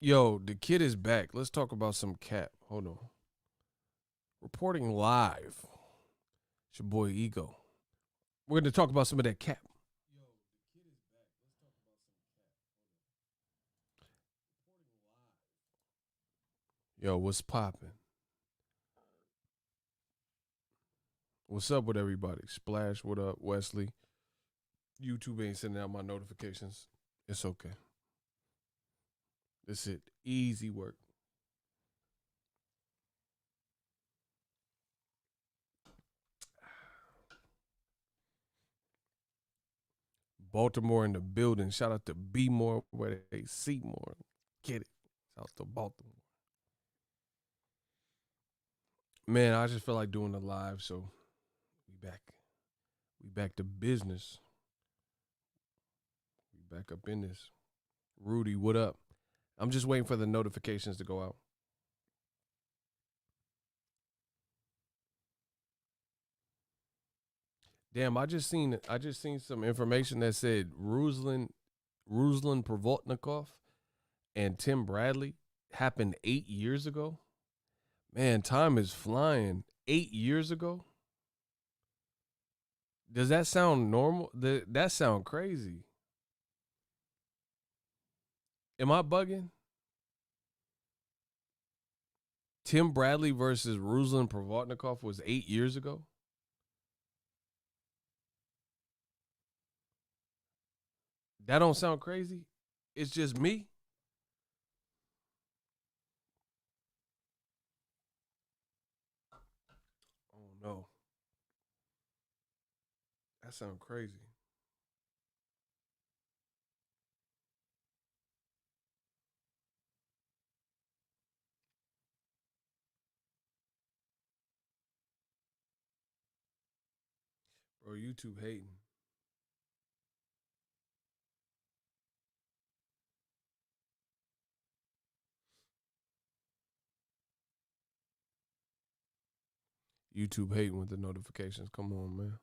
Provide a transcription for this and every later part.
Yo, the kid is back. Let's talk about some Cap. Hold on. Reporting live. It's your boy Ego. We're going to talk about some of that Cap. Yo, what's popping? What's up with everybody? Splash, what up? Wesley. YouTube ain't sending out my notifications. It's okay. That's it. Easy work. Baltimore in the building. Shout out to B More where they see more. Get it. Shout out to Baltimore. Man, I just feel like doing the live, so we back. We back to business. We back up in this. Rudy, what up? I'm just waiting for the notifications to go out. Damn, I just seen some information that said Ruslan Provodnikov and Tim Bradley happened 8 years ago. Man, time is flying. 8 years ago? Does that sound normal? That sound crazy. Am I bugging? Tim Bradley versus Ruslan Provodnikov was 8 years ago? That don't sound crazy? It's just me? Oh no. That sound crazy. Bro, YouTube hating. YouTube hating with the notifications. Come on, man.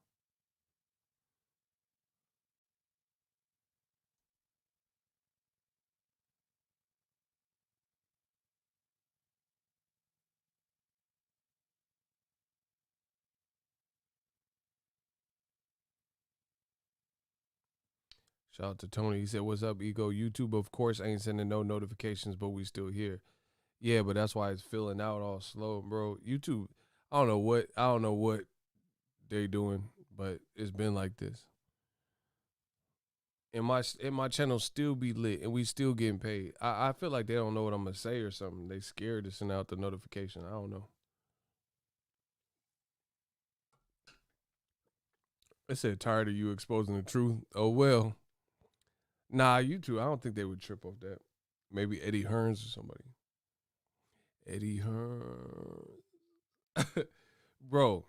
Shout out to Tony. He said, "What's up, Ego? YouTube, of course, ain't sending no notifications, but we still here." Yeah, but that's why it's filling out all slow, bro. YouTube, I don't know what they doing, but it's been like this. And my channel still be lit, and we still getting paid. I feel like they don't know what I'm gonna say or something. They scared to send out the notification. I don't know. They said tired of you exposing the truth. Oh well. Nah, YouTube. I don't think they would trip off that. Maybe Eddie Hearns or somebody. Eddie Hearn. Bro,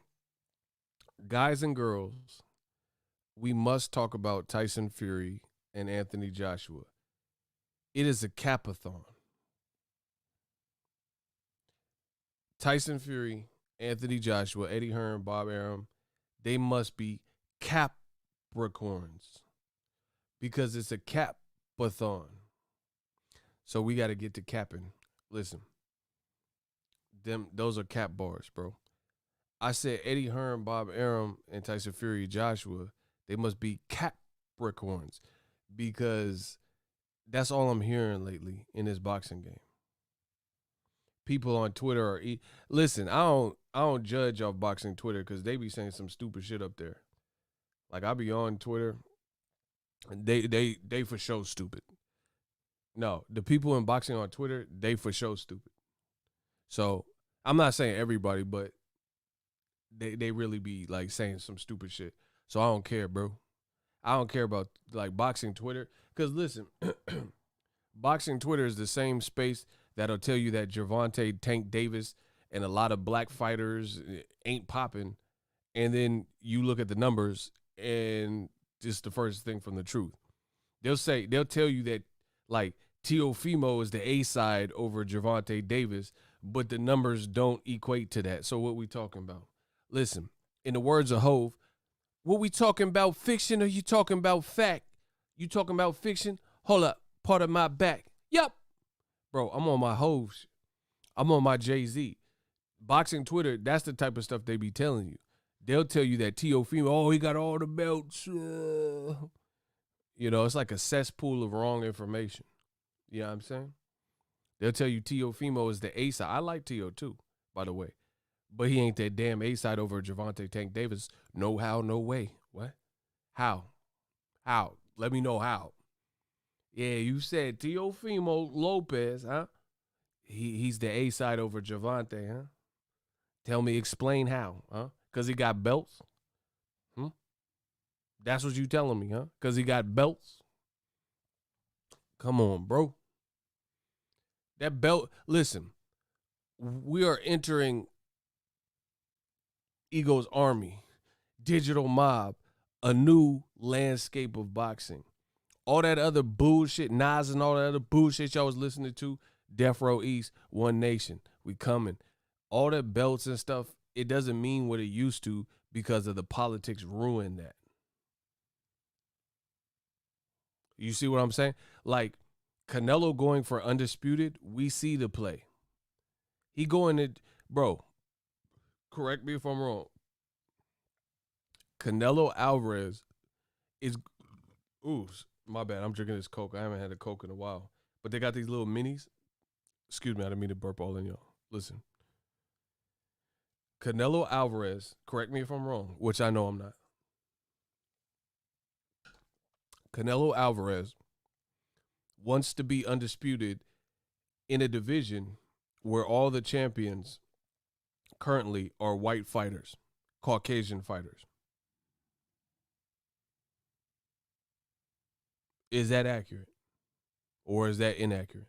guys and girls, we must talk about Tyson Fury and Anthony Joshua. It is a Cap-A-Thon. Tyson Fury, Anthony Joshua, Eddie Hearn, Bob Arum, they must be Capricorns because it's a Cap-A-Thon. So we got to get to capping. Listen, those are cap bars, bro. I said Eddie Hearn, Bob Arum, and Tyson Fury, Joshua, they must be Capricorns because that's all I'm hearing lately in this boxing game. People on Twitter are listen. I don't judge off boxing Twitter because they be saying some stupid shit up there. Like I be on Twitter, and they for sure stupid. No, the people in boxing on Twitter, they for sure stupid. So I'm not saying everybody, but they really be like saying some stupid shit. So I don't care, bro. I don't care about like boxing Twitter. Cause listen, boxing Twitter is the same space that'll tell you that Gervonta Tank Davis and a lot of black fighters ain't popping. And then you look at the numbers and just the first thing from the truth. They'll tell you that like Teofimo is the A side over Gervonta Davis, but the numbers don't equate to that. So what we talking about? Listen, in the words of Hove, what we talking about fiction or you talking about fact? You talking about fiction? Hold up, part of my back. Yup. Bro, I'm on my hoes. I'm on my Jay-Z. Boxing Twitter, that's the type of stuff they be telling you. They'll tell you that Teofimo, oh, he got all the belts. You know, it's like a cesspool of wrong information. You know what I'm saying? They'll tell you Teofimo is the A side. I like Teo too, by the way. But he ain't that damn A side over Javante Tank Davis. No how, no way. What? How? How? Let me know how. Yeah, you said Teofimo Lopez, huh? He's the A side over Javante, huh? Tell me, explain how, huh? Because he got belts? Hmm? That's what you telling me, huh? Because he got belts? Come on, bro. That belt, listen, we are entering Ego's army, digital mob, a new landscape of boxing. All that other bullshit, Nas and all that other bullshit y'all was listening to, Death Row East, One Nation, we coming. All that belts and stuff, it doesn't mean what it used to because of the politics ruined that. You see what I'm saying? Like Canelo going for undisputed, we see the play. He going to, bro, correct me if I'm wrong. Canelo Alvarez is, ooh, my bad. I'm drinking this Coke. I haven't had a Coke in a while. But they got these little minis. Excuse me, I didn't mean to burp all in y'all. Listen. Canelo Alvarez, correct me if I'm wrong, which I know I'm not. Canelo Alvarez wants to be undisputed in a division where all the champions currently are white fighters, Caucasian fighters. Is that accurate? Or is that inaccurate?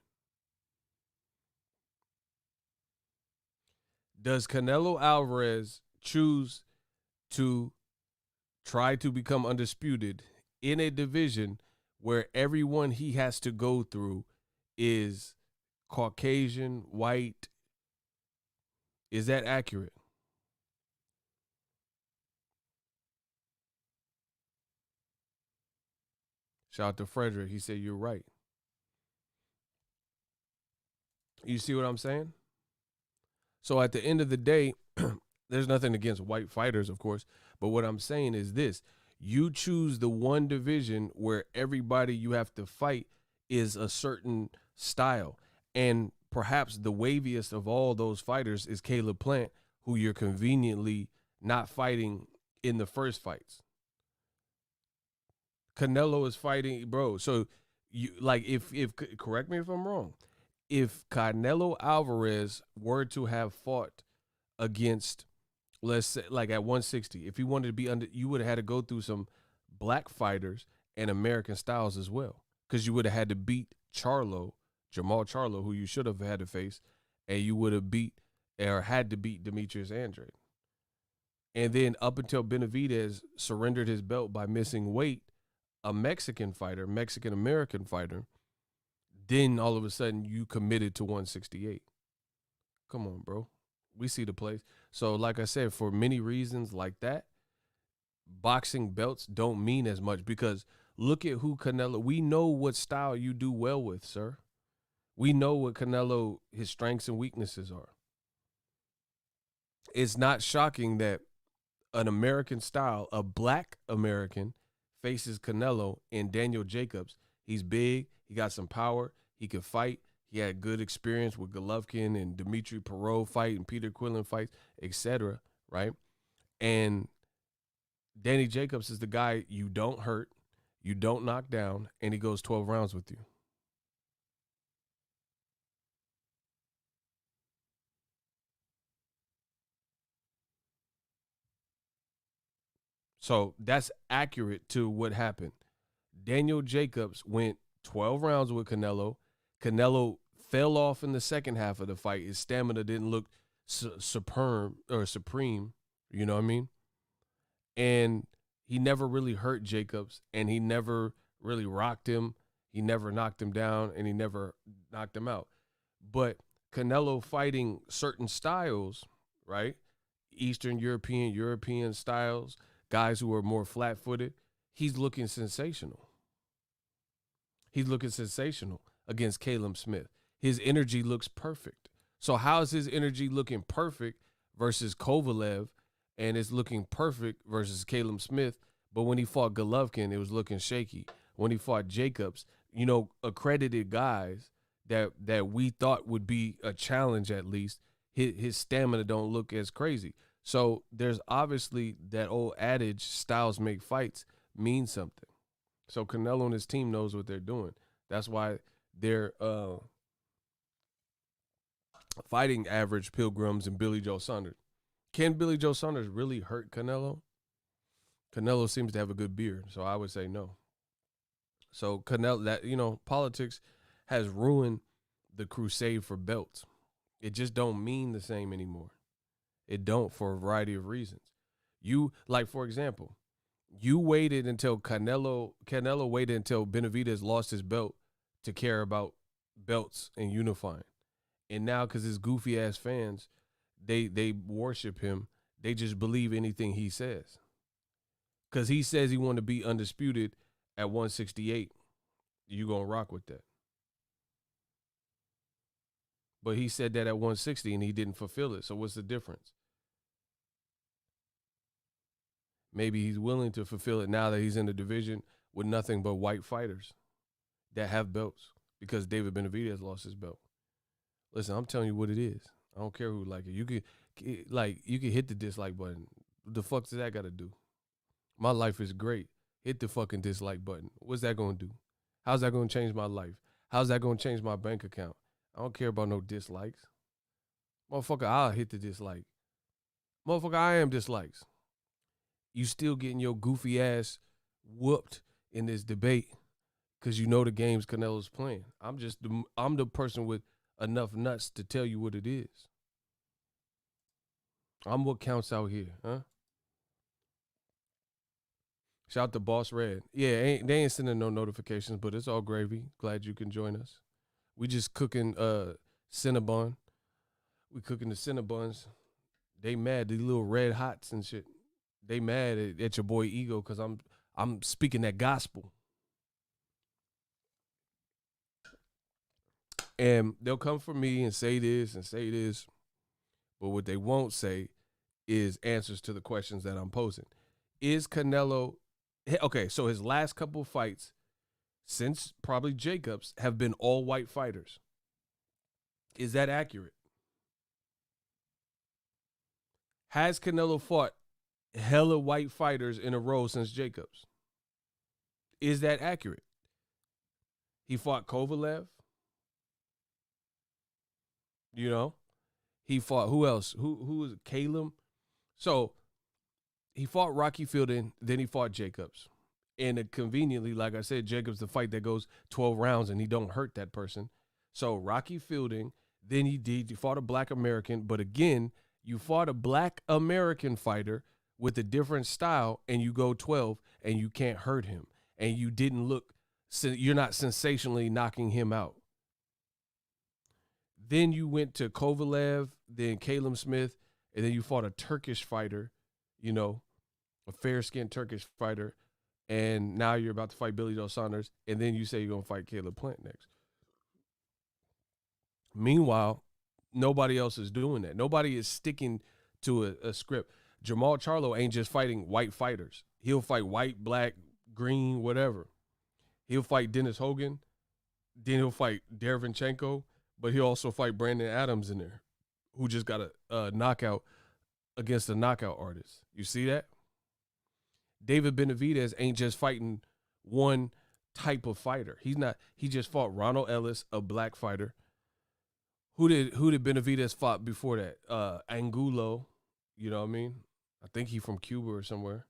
Does Canelo Alvarez choose to try to become undisputed in a division where everyone he has to go through is Caucasian, white? Is that accurate? Shout out to Frederick. He said, you're right. You see what I'm saying? So at the end of the day, there's nothing against white fighters, of course. But what I'm saying is this: you choose the one division where everybody you have to fight is a certain style. And perhaps the waviest of all those fighters is Caleb Plant, who you're conveniently not fighting in the first fights. Canelo is fighting, bro. So you like if correct me if I'm wrong. If Canelo Alvarez were to have fought against, let's say, like at 160, if he wanted to be under, you would have had to go through some black fighters and American styles as well, because you would have had to beat Jamal Charlo, who you should have had to face, and you would have beat or had to beat Demetrius Andrade. And then up until Benavidez surrendered his belt by missing weight, a Mexican fighter, Mexican American fighter, then all of a sudden you committed to 168. Come on, bro. We see the place. So, like I said, for many reasons like that, boxing belts don't mean as much because look at who Canelo, we know what style you do well with, sir. We know what Canelo, his strengths and weaknesses are. It's not shocking that an American style, a black American, faces Canelo and Daniel Jacobs. He's big. He got some power. He could fight. He had good experience with Golovkin and Dimitri Perot fight and Peter Quillen fights, etc. Right? And Danny Jacobs is the guy you don't hurt, you don't knock down, and he goes 12 rounds with you. So that's accurate to what happened. Daniel Jacobs went 12 rounds with Canelo. Canelo fell off in the second half of the fight. His stamina didn't look superb or supreme. You know what I mean? And he never really hurt Jacobs, and he never really rocked him. He never knocked him down, and he never knocked him out. But Canelo fighting certain styles, right? Eastern European, European styles, guys who are more flat footed, he's looking sensational. He's looking sensational against Caleb Smith. His energy looks perfect. So how is his energy looking perfect versus Kovalev, and it's looking perfect versus Caleb Smith? But when he fought Golovkin, it was looking shaky. When he fought Jacobs, accredited guys that we thought would be a challenge at least, his stamina don't look as crazy. So there's obviously that old adage, styles make fights, means something. So Canelo and his team knows what they're doing. That's why they're fighting average Pilgrims and Billy Joe Saunders. Can Billy Joe Saunders really hurt Canelo? Canelo seems to have a good beard, so I would say no. So Canelo, politics has ruined the crusade for belts. It just don't mean the same anymore. It don't, for a variety of reasons. For example, you waited until Canelo waited until Benavidez lost his belt to care about belts and unifying. And now, because his goofy ass fans, they worship him. They just believe anything he says. Because he says he want to be undisputed at 168. You gonna rock with that. But he said that at 160 and he didn't fulfill it. So what's the difference? Maybe he's willing to fulfill it now that he's in the division with nothing but white fighters that have belts, because David Benavidez lost his belt. Listen, I'm telling you what it is. I don't care who like it. You could hit the dislike button. What the fuck does that got to do? My life is great. Hit the fucking dislike button. What's that going to do? How's that going to change my life? How's that going to change my bank account? I don't care about no dislikes. Motherfucker, I'll hit the dislike. Motherfucker, I am dislikes. You still getting your goofy ass whooped in this debate because you know the games Canelo's playing. I'm the person with enough nuts to tell you what it is. I'm what counts out here, huh? Shout out to Boss Red. Yeah, they ain't sending no notifications, but it's all gravy. Glad you can join us. We just cooking Cinnabon. We cooking the Cinnabons. They mad, these little red hots and shit. They mad at your boy Ego because I'm speaking that gospel. And they'll come for me and say this and say this. But what they won't say is answers to the questions that I'm posing. Is Canelo, okay, so his last couple of fights since probably Jacobs have been all white fighters. Is that accurate? Has Canelo fought hella white fighters in a row since Jacobs? Is that accurate? He fought Kovalev. He fought who else? Who was it? Caleb? So he fought Rocky Fielding, then he fought Jacobs. And conveniently, like I said, Jacobs the fight that goes 12 rounds and he don't hurt that person. So Rocky Fielding, then he fought a black American, but again, you fought a black American fighter with a different style and you go 12 and you can't hurt him. And you didn't look, you're not sensationally knocking him out. Then you went to Kovalev, then Caleb Smith, and then you fought a Turkish fighter, a fair-skinned Turkish fighter, and now you're about to fight Billy Joe Saunders, and then you say you're going to fight Caleb Plant next. Meanwhile, nobody else is doing that. Nobody is sticking to a script. Jamal Charlo ain't just fighting white fighters. He'll fight white, black, green, whatever. He'll fight Dennis Hogan, then he'll fight Derevyanchenko, but he'll also fight Brandon Adams in there, who just got a knockout against a knockout artist. You see that? David Benavidez ain't just fighting one type of fighter. He just fought Ronald Ellis, a black fighter. Who did Benavidez fought before that? Angulo, you know what I mean? I think he from Cuba or somewhere,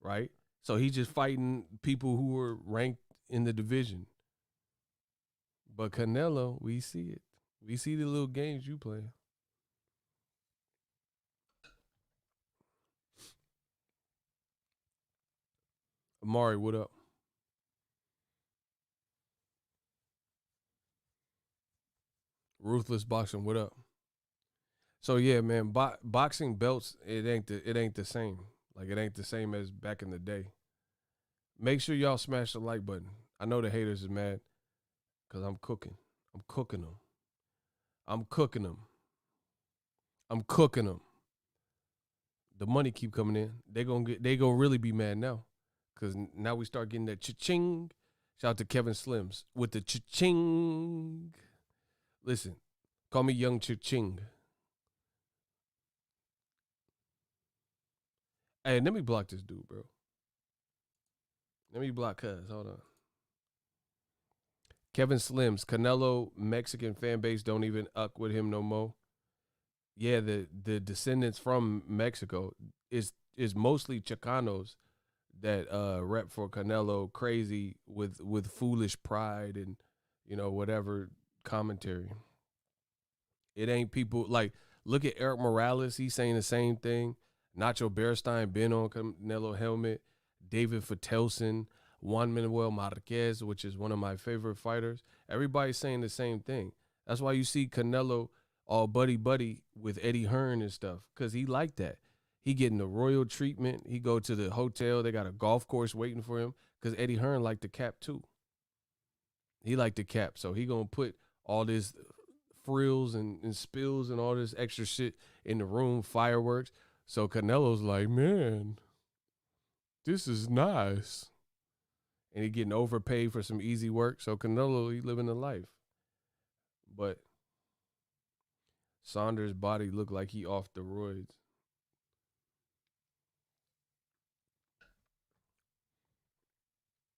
right? So he's just fighting people who were ranked in the division. But Canelo, we see it. We see the little games you play. Amari, what up? Ruthless Boxing, what up? So yeah, man, boxing belts, it ain't the same. Like it ain't the same as back in the day. Make sure y'all smash the like button. I know the haters is mad because I'm cooking. I'm cooking them. I'm cooking them. I'm cooking them. The money keep coming in. They gonna really be mad now, cause now we start getting that cha-ching. Shout out to Kevin Slims with the cha-ching. Listen, call me Young Cha-Ching. Hey, let me block this dude, bro. Let me block Cuz. Hold on. Kevin Slims, Canelo Mexican fan base don't even uck with him no more. Yeah, the descendants from Mexico is mostly Chicanos that rep for Canelo crazy with foolish pride and whatever commentary. It ain't people like look at Eric Morales, he's saying the same thing. Nacho Bearstein been on Canelo helmet. David Fatelson, Juan Manuel Marquez, which is one of my favorite fighters. Everybody's saying the same thing. That's why you see Canelo all buddy with Eddie Hearn and stuff, because he like that. He getting the royal treatment. He go to the hotel. They got a golf course waiting for him because Eddie Hearn like the cap too. He like the cap, so he gonna put all this frills and spills and all this extra shit in the room, fireworks. So Canelo's like, man, this is nice. And he getting overpaid for some easy work. So Canelo, he living the life. But Saunders' body looked like he off the roids.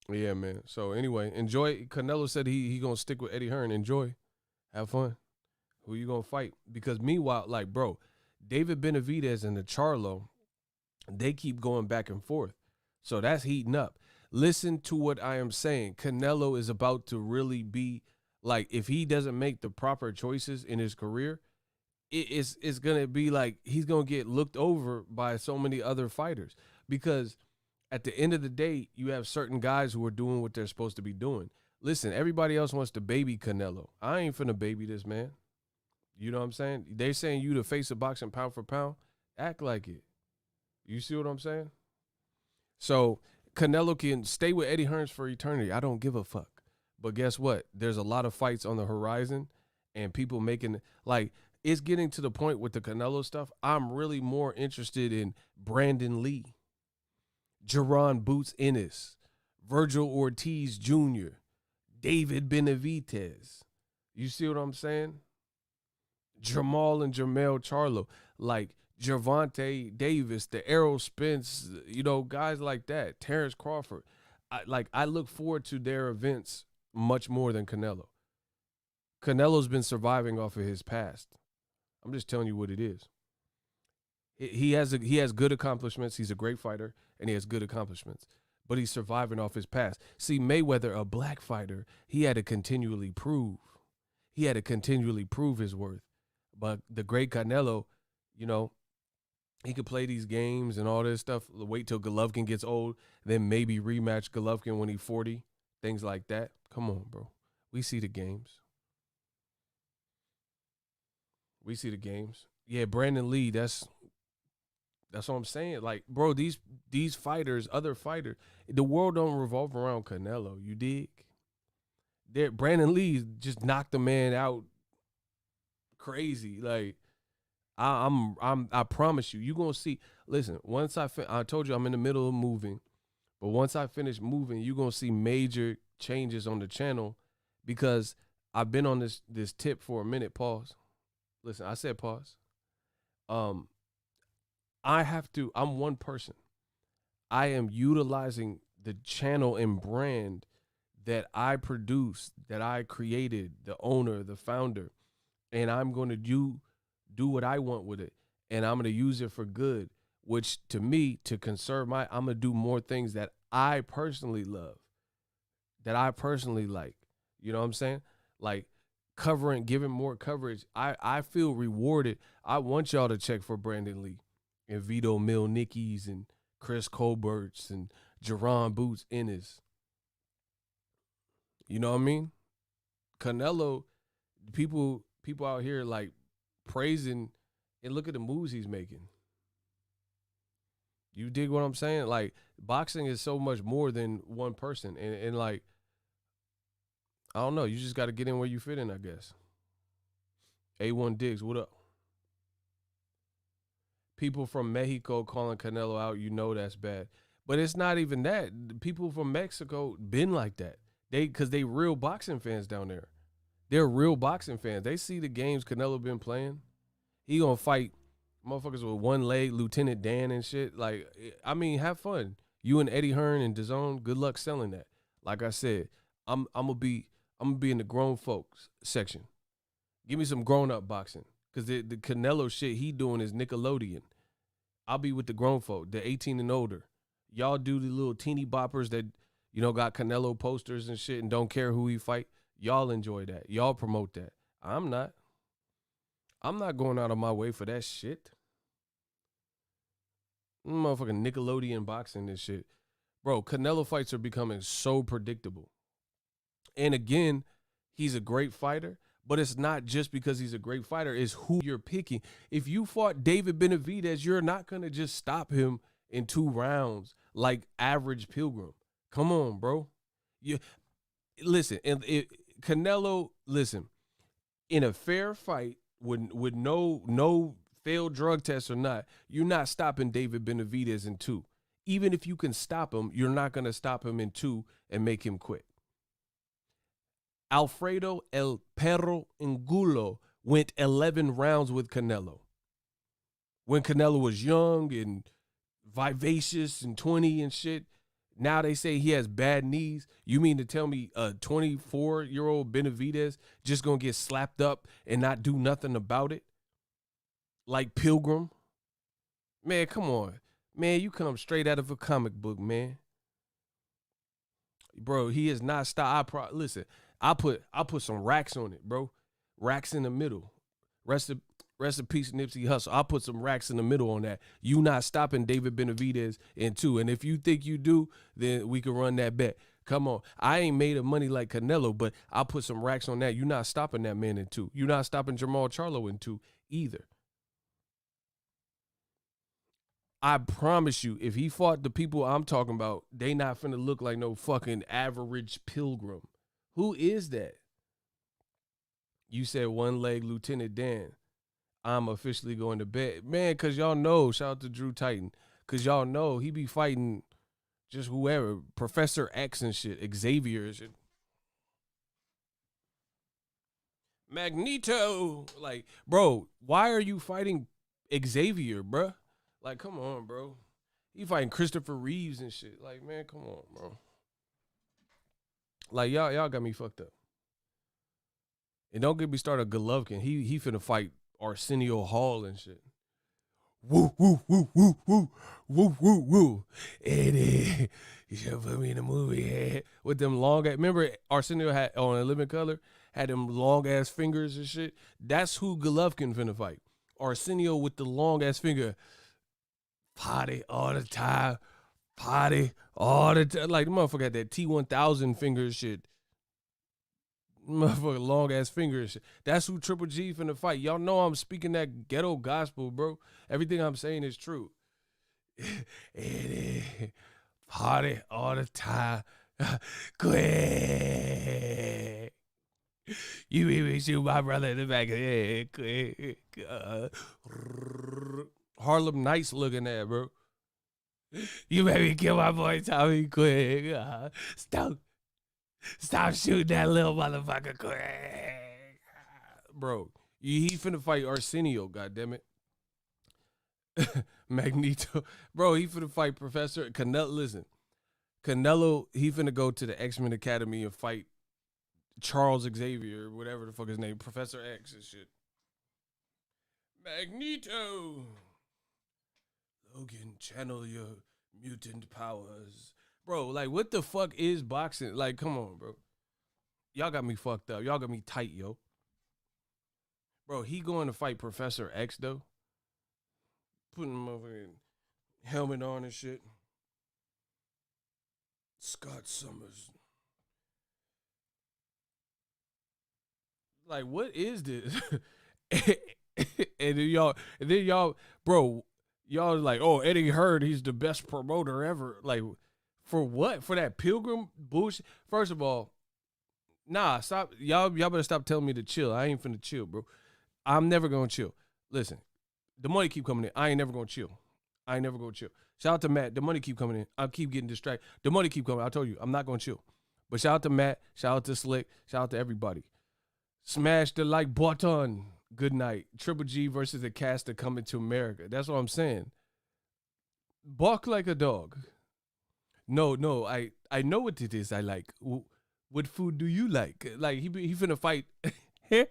Yeah, man. So anyway, enjoy. Canelo said he gonna stick with Eddie Hearn. Enjoy. Have fun. Who you gonna fight? Because meanwhile, like, bro, David Benavidez and the Charlo, they keep going back and forth. So that's heating up. Listen to what I am saying. Canelo is about to really be like, if he doesn't make the proper choices in his career, it's gonna be like he's gonna get looked over by so many other fighters. Because at the end of the day, you have certain guys who are doing what they're supposed to be doing. Listen, everybody else wants to baby Canelo. I ain't finna baby this man. You know what I'm saying? They saying you the face of boxing pound for pound. Act like it. You see what I'm saying? So Canelo can stay with Eddie Hearns for eternity. I don't give a fuck. But guess what? There's a lot of fights on the horizon, and people making like it's getting to the point with the Canelo stuff. I'm really more interested in Brandon Lee, Jaron Boots Ennis, Virgil Ortiz Jr., David Benavidez. You see what I'm saying? Jamal and Jermell Charlo, like Gervonta Davis, the Errol Spence, guys like that, Terrence Crawford. I look forward to their events much more than Canelo. Canelo's been surviving off of his past. I'm just telling you what it is. He has good accomplishments. He's a great fighter, and he has good accomplishments. But he's surviving off his past. See, Mayweather, a black fighter, he had to continually prove. He had to continually prove his worth. But the great Canelo, he could play these games and all this stuff. Wait till Golovkin gets old, then maybe rematch Golovkin when he's 40. Things like that. Come on, bro. We see the games. We see the games. Yeah, Brandon Lee, that's what I'm saying. Like, bro, these fighters, other fighters, the world don't revolve around Canelo. You dig? Brandon Lee just knocked the man out crazy. Like, I promise you, gonna see. Listen, once I told you I'm in the middle of moving, but once I finish moving, you're gonna see major changes on the channel because I've been on this tip for a minute. Pause. Listen, I said pause. I'm one person. I am utilizing the channel and brand that I produced, that I created, the owner, the founder, and I'm going to do what I want with it, and I'm going to use it for good, which to me, to conserve I'm going to do more things that I personally love, that I personally like. You know what I'm saying? Like giving more coverage. I feel rewarded. I want y'all to check for Brandon Lee and Vito Milnicki's and Chris Colbert's and Jaron Boots Ennis. You know what I mean? Canelo, people out here like praising, and look at the moves he's making. You dig what I'm saying? Like, boxing is so much more than one person. And like, I don't know. You just got to get in where you fit in, I guess. A1 Diggs, what up? People from Mexico calling Canelo out, you know that's bad. But it's not even that. People from Mexico been like that. Because they real boxing fans down there. They're real boxing fans. They see the games Canelo been playing. He gonna fight motherfuckers with one leg, Lieutenant Dan and shit. Like, I mean, have fun. You and Eddie Hearn and DAZN, good luck selling that. Like I said, I'm gonna be in the grown folks section. Give me some grown up boxing. Cause the Canelo shit he doing is Nickelodeon. I'll be with the grown folk, the 18 and older. Y'all do the little teeny boppers that, got Canelo posters and shit and don't care who he fight. Y'all enjoy that. Y'all promote that. I'm not going out of my way for that shit. Motherfucking Nickelodeon boxing and shit. Bro, Canelo fights are becoming so predictable. And again, he's a great fighter, but it's not just because he's a great fighter, it's who you're picking. If you fought David Benavidez, you're not going to just stop him in 2 rounds like average Pilgrim. Come on, bro. Listen, Canelo, listen, in a fair fight with no failed drug test or not, you're not stopping David Benavidez in 2. Even if you can stop him, you're not going to stop him in 2 and make him quit. Alfredo El Perro Angulo went 11 rounds with Canelo. When Canelo was young and vivacious and 20 and shit, now they say he has bad knees. You mean to tell me a 24-year-old Benavidez just going to get slapped up and not do nothing about it? Like Pilgrim? Man, come on. Man, you come straight out of a comic book, man. Bro, he is not stopped. Listen, I put some racks on it, bro. Racks in the middle. Rest in peace, Nipsey Hussle. I'll put some racks in the middle on that. You not stopping David Benavidez in 2. And if you think you do, then we can run that bet. Come on. I ain't made of money like Canelo, but I'll put some racks on that. You not stopping that man in 2. You not stopping Jamal Charlo in 2 either. I promise you, if he fought the people I'm talking about, they not finna look like no fucking average Pilgrim. Who is that? You said one leg Lieutenant Dan. I'm officially going to bed. Man, because y'all know, shout out to Drew Titan, because y'all know he be fighting just whoever, Professor X and shit, Xavier and shit. Magneto. Like, bro, why are you fighting Xavier, bro? Like, come on, bro. He fighting Christopher Reeves and shit. Like, man, come on, bro. Like, y'all got me fucked up. And don't get me started Golovkin. He finna fight Arsenio Hall and shit. Woo, woo, woo, woo, woo, woo, woo, woo. Eddie, you should put me in a movie with them long ass. Remember Arsenio had on A Living Color had them long ass fingers and shit. That's who Golovkin finna fight. Arsenio with the long ass finger. Party all the time. Party all the time. Like the motherfucker had that T1000 finger shit. Motherfucker long ass fingers. That's who Triple G finna fight. Y'all know I'm speaking that ghetto gospel, bro. Everything I'm saying is true. Party all the time. Quick. You made me shoot my brother in the back of the head. Quick. Harlem Nights looking at, bro. You made me kill my boy Tommy quick. Stop shooting that little motherfucker quick. Bro, he finna fight Arsenio, goddammit. Magneto. Bro, he finna fight Professor Canelo. Listen, Canelo, he finna go to the X-Men Academy and fight Charles Xavier, whatever the fuck his name, Professor X and shit. Magneto. Logan, channel your mutant powers. Bro, like, what the fuck is boxing? Like, come on, bro. Y'all got me fucked up. Y'all got me tight, yo. Bro, he going to fight Professor X, though? Putting him over in helmet on and shit. Scott Summers. Like, what is this? and then y'all, bro, y'all like, oh, Eddie Hearn, he's the best promoter ever. Like, for what? For that Pilgrim bullshit? First of all, Nah, stop. Y'all better stop telling me to chill. I ain't finna chill, bro. I'm never gonna chill. Listen, the money keep coming in. I ain't never gonna chill. I ain't never gonna chill. Shout out to Matt. The money keep coming in. I keep getting distracted. The money keep coming. I told you, I'm not gonna chill. But shout out to Matt. Shout out to Slick. Shout out to everybody. Smash the like button. Good night. Triple G versus the caster coming to America. That's what I'm saying. Bark like a dog. No. I know what it is I like. What food do you like? Like he finna fight. he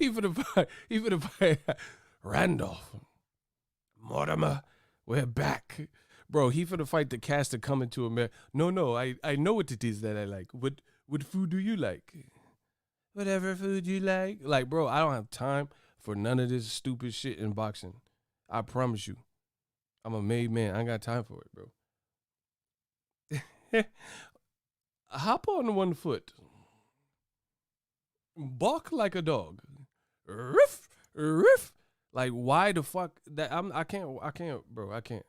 finna fight Randolph. Mortimer, we're back. Bro, he finna fight the caster coming to America. No, I know what it is that I like. What food do you like? Whatever food you like. Like, bro, I don't have time for none of this stupid shit in boxing. I promise you. I'm a made man. I ain't got time for it, bro. Hop on one foot. Bark like a dog. Riff, riff. Like, why the fuck that I can't, bro. I can't.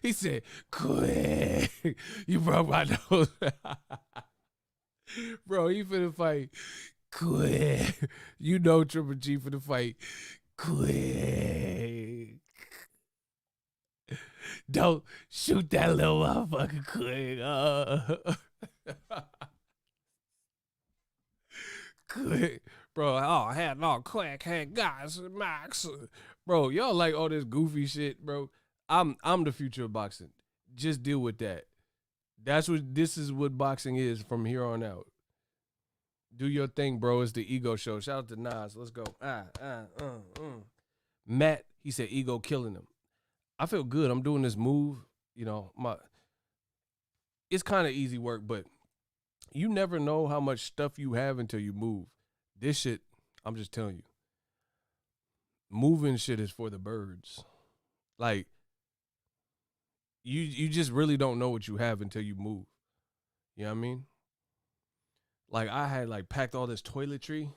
He said, quick. You broke my nose. Bro, he finna fight. Quick. You know Triple G finna fight. Quick. Don't shoot that little motherfucker quick. Quick. Bro, oh, hell no, quick, hey, guys, Max. Bro, y'all like all this goofy shit, bro. I'm the future of boxing. Just deal with that. This is what boxing is from here on out. Do your thing, bro. It's the ego show. Shout out to Nas. Let's go. Matt, he said ego killing him. I feel good. I'm doing this move. You know, it's kind of easy work, but you never know how much stuff you have until you move. This shit, I'm just telling you. Moving shit is for the birds. Like, you just really don't know what you have until you move. You know what I mean? Like, I had, like, packed all this toiletry.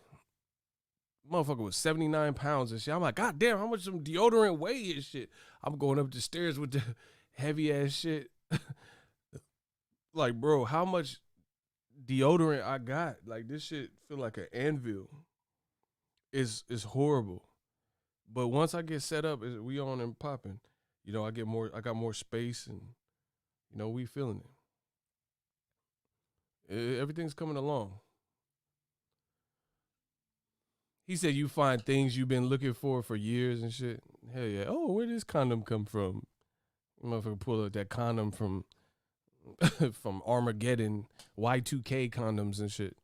Motherfucker was 79 pounds and shit. I'm like, God damn, how much some deodorant weigh and shit? I'm going up the stairs with the heavy-ass shit. Like, bro, how much deodorant I got? Like, this shit feel like an anvil. It's horrible. But once I get set up, we on and popping. You know, I got more space and, you know, we feeling it. Everything's coming along. He said you find things you've been looking for years and shit. Hell yeah. Oh, where did this condom come from? Motherfucker pull out that condom from from Armageddon, Y2K condoms and shit.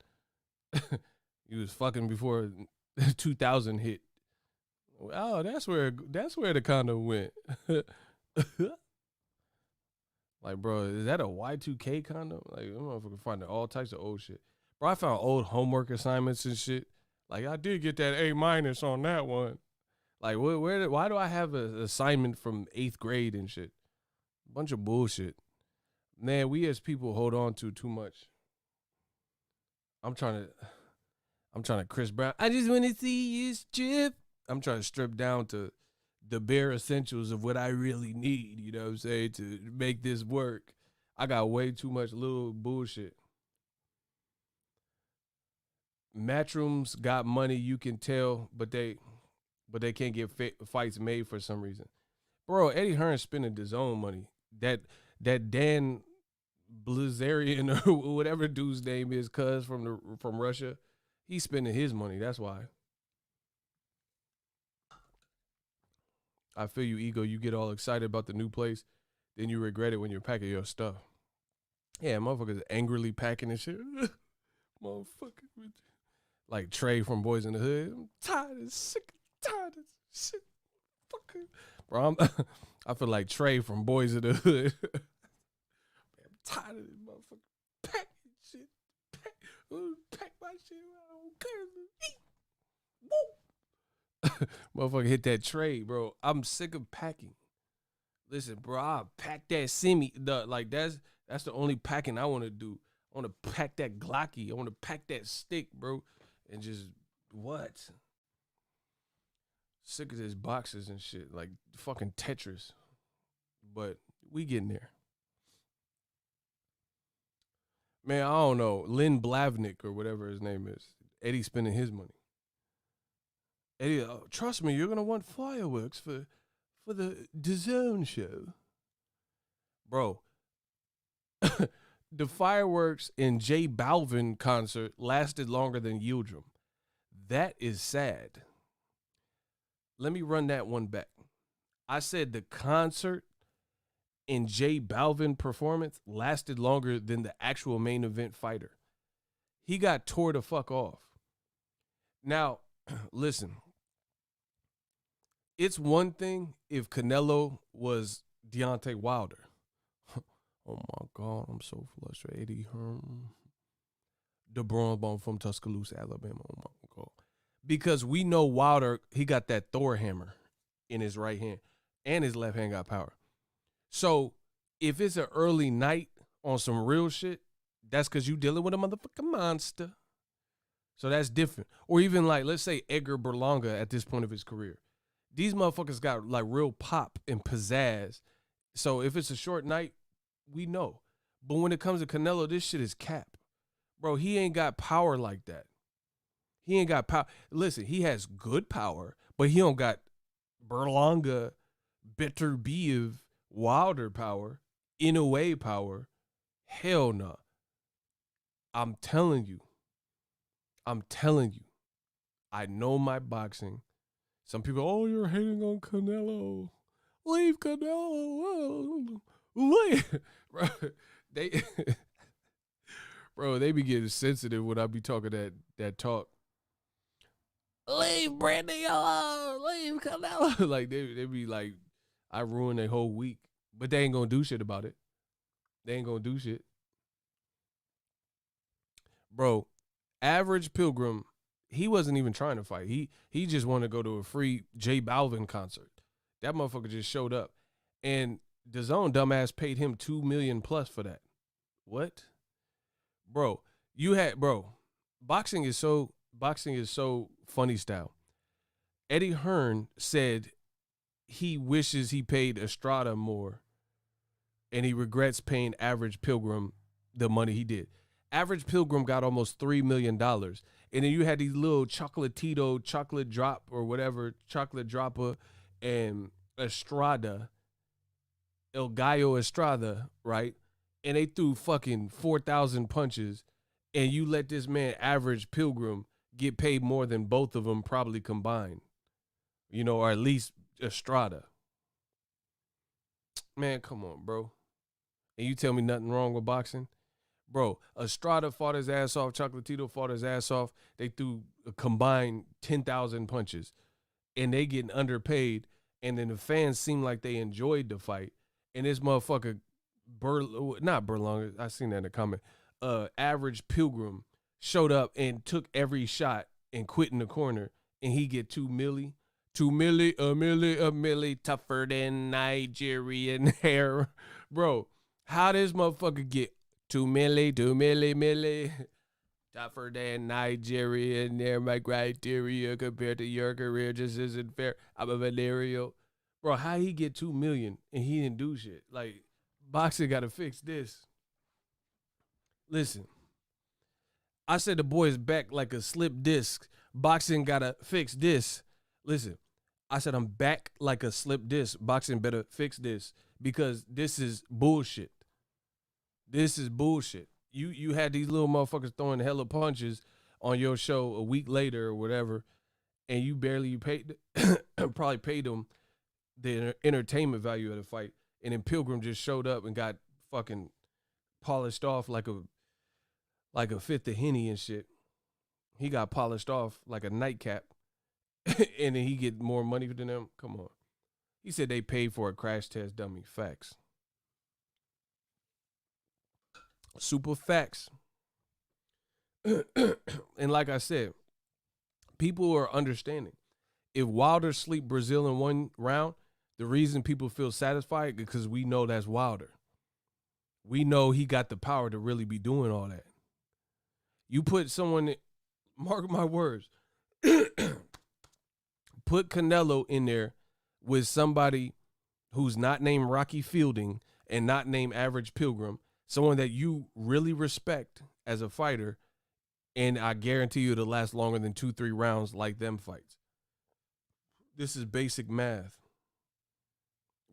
He was fucking before 2000 hit. Oh, that's where the condom went. Like, bro, is that a Y2K condom? Like, I'm motherfucker finding all types of old shit. Bro, I found old homework assignments and shit. Like, I did get that A- on that one. Like, why do I have an assignment from 8th grade and shit? Bunch of bullshit. Man, we as people hold on to too much. I'm trying to Chris Brown. I just want to see you strip. I'm trying to strip down to the bare essentials of what I really need, you know what I'm saying, to make this work. I got way too much little bullshit. Matchrooms got money, you can tell, but they can't get fights made for some reason. Bro, Eddie Hearn spending his own money. That Dan Blazarian or whatever dude's name is, cuz from Russia, he's spending his money. That's why. I feel you, ego. You get all excited about the new place, then you regret it when you're packing your stuff. Yeah, motherfuckers angrily packing and shit. Motherfucker. Like Trey from Boys in the Hood. I'm tired and sick, tired of shit. Fucker. Bro, I feel like Trey from Boys in the Hood. I'm tired of this motherfucker packing shit. Pack my shit. I don't care. Woo. Motherfucker hit that tray, bro. I'm sick of packing. Listen, bro, I pack that semi. Like that's the only packing I want to do. I want to pack that Glocky. I want to pack that stick, bro, and just what? Sick of this boxes and shit, like fucking Tetris. But we getting there. Man, I don't know. Lynn Blavnik or whatever his name is. Eddie spending his money. Eddie, trust me, you're gonna want fireworks for the DAZN show, bro. The fireworks in J Balvin concert lasted longer than Yildirim. That is sad. Let me run that one back. I said the concert in J Balvin performance lasted longer than the actual main event fighter. He got tore the fuck off. Now, listen. It's one thing if Canelo was Deontay Wilder. Oh my God, I'm so frustrated. Hearn. The bronze bone from Tuscaloosa, Alabama. Oh my God. Because we know Wilder, he got that Thor hammer in his right hand, and his left hand got power. So if it's an early night on some real shit, that's because you dealing with a motherfucking monster. So that's different. Or even like, let's say Edgar Berlanga at this point of his career. These motherfuckers got like real pop and pizzazz. So if it's a short night, we know. But when it comes to Canelo, this shit is cap. Bro, he ain't got power like that. He ain't got power. Listen, he has good power, but he don't got Berlanga, Beterbiev, Wilder power, Inoue power. Hell no. I'm telling you. I know my boxing. Some people, oh, you're hating on Canelo. Leave Canelo. Leave. Bro, they be getting sensitive when I be talking that talk. Leave Brandy alone. Leave Canelo. Like, they be like, I ruined their whole week. But they ain't going to do shit about it. They ain't going to do shit. Bro, Average Pilgrim, he wasn't even trying to fight. He just wanted to go to a free J Balvin concert. That motherfucker just showed up. And DAZN dumbass paid him $2 million plus for that. What? Bro, boxing is so funny style. Eddie Hearn said he wishes he paid Estrada more and he regrets paying Average Pilgrim the money he did. Average Pilgrim got almost $3 million. And then you had these little Chocolatito, Chocolate Drop or whatever, Chocolate Dropper, and Estrada, El Gallo Estrada, right? And they threw fucking 4,000 punches, and you let this man Average Pilgrim get paid more than both of them probably combined. You know, or at least Estrada. Man, come on, bro. And you tell me nothing wrong with boxing? Bro, Estrada fought his ass off. Chocolatito fought his ass off. They threw a combined 10,000 punches. And they getting underpaid. And then the fans seem like they enjoyed the fight. And this motherfucker, not Berlanga, I seen that in the comment, Average Pilgrim showed up and took every shot and quit in the corner. And he get $2 million. $2 million, a milli, tougher than Nigerian hair. Bro, how this motherfucker get $2 million, tougher than Nigerian hair? My criteria compared to your career just isn't fair. I'm a venereal. Bro, how he get $2 million and he didn't do shit? Like, boxing got to fix this. Listen, I said the boy is back like a slipped disc. Boxing got to fix this. Listen, I said I'm back like a slipped disc. Boxing better fix this because this is bullshit. This is bullshit. You had these little motherfuckers throwing hella punches on your show a week later or whatever, and you paid, probably paid them the entertainment value of the fight, and then Pilgrim just showed up and got fucking polished off like a fifth of Henny and shit. He got polished off like a nightcap, and then he get more money than them. Come on. He said they paid for a crash test dummy. Facts. Super facts. And like I said, people are understanding. If Wilder sleep Brazil in one round, the reason people feel satisfied is because we know that's Wilder. We know he got the power to really be doing all that. You put someone, mark my words, put Canelo in there with somebody who's not named Rocky Fielding and not named Average Pilgrim. someone that you really respect as a fighter, and I guarantee you it'll last longer than 2-3 rounds like them fights. This is basic math.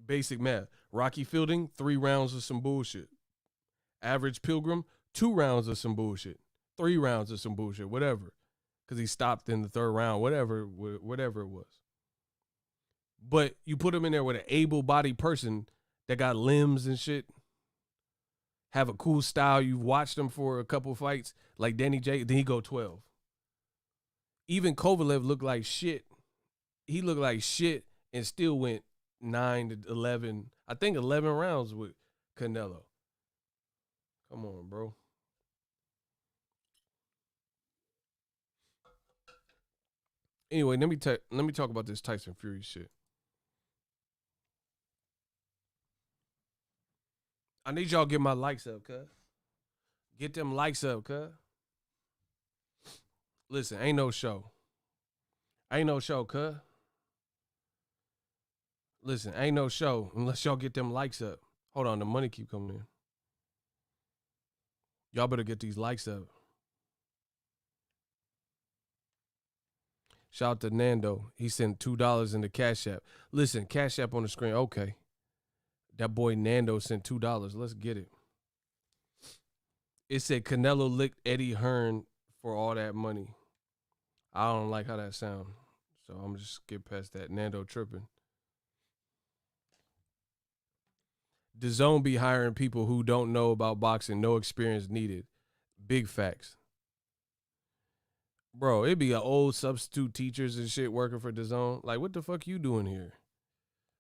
Basic math. Rocky Fielding, 3 rounds of some bullshit. Average Pilgrim, 2 rounds of some bullshit. 3 rounds of some bullshit, whatever. Because he stopped in the 3rd round, whatever it was. But you put him in there with an able-bodied person that got limbs and shit, have a cool style, you've watched him for a couple fights, like Danny J, then he go 12. Even Kovalev looked like shit. He looked like shit and still went 9 to 11, I think 11 rounds with Canelo. Come on, bro. Anyway, let me talk about this Tyson Fury shit. I need y'all to get my likes up, cuz. Get them likes up, cuz. Listen, ain't no show. Ain't no show, cuz. Listen, ain't no show unless y'all get them likes up. Hold on, the money keep coming in. Y'all better get these likes up. Shout out to Nando. He sent $2 in the Cash App. Listen, Cash App on the screen. Okay. That boy Nando sent $2. Let's get it. It said Canelo licked Eddie Hearn for all that money. I don't like how that sounds. So I'm just skip past that. Nando tripping. DAZN be hiring people who don't know about boxing, no experience needed. Big facts. Bro, it be an old substitute teachers and shit working for DAZN. Like, what the fuck you doing here?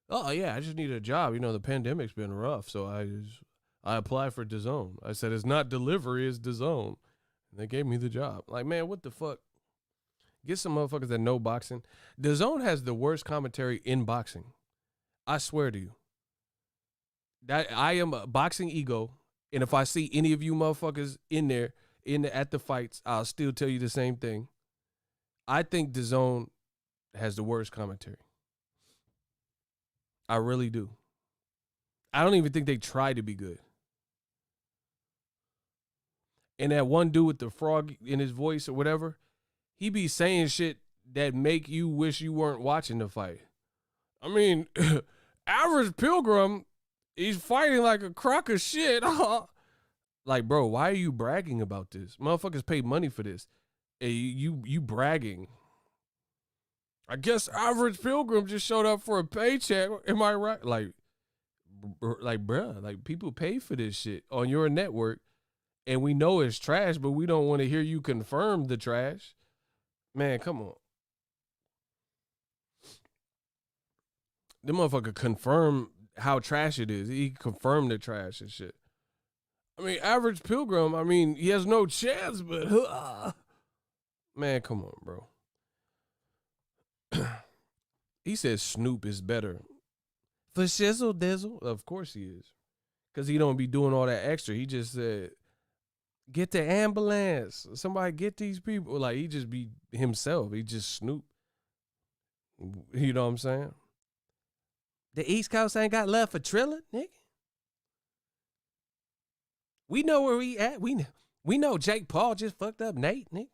Oh, yeah, I just need a job. You know, the pandemic's been rough, so I applied for DAZN. I said, it's not delivery, it's DAZN. And they gave me the job. Like, man, what the fuck? Get some motherfuckers that know boxing. DAZN has the worst commentary in boxing. I swear to you. That I am a Boxingego, and if I see any of you motherfuckers in there at the fights, I'll still tell you the same thing. I think DAZN has the worst commentary. I really do. I don't even think they try to be good. And that one dude with the frog in his voice or whatever, he be saying shit that make you wish you weren't watching the fight. I mean, average Pilgrim, he's fighting like a crock of shit. Like, bro, why are you bragging about this? Motherfuckers pay money for this. Hey, you bragging. I guess average Pilgrim just showed up for a paycheck. Am I right? Like, bruh, like people pay for this shit on your network, and we know it's trash, but we don't want to hear you confirm the trash. Man, come on. The motherfucker confirm how trash it is. He confirmed the trash and shit. I mean, average Pilgrim, I mean, he has no chance, but man, come on, bro. He says Snoop is better. For shizzle dizzle, of course he is. Because he don't be doing all that extra. He just said, get the ambulance. Somebody get these people. Like, he just be himself. He just Snoop. You know what I'm saying? The East Coast ain't got love for Triller, nigga. We know where we at. We know Jake Paul just fucked up Nate, nigga.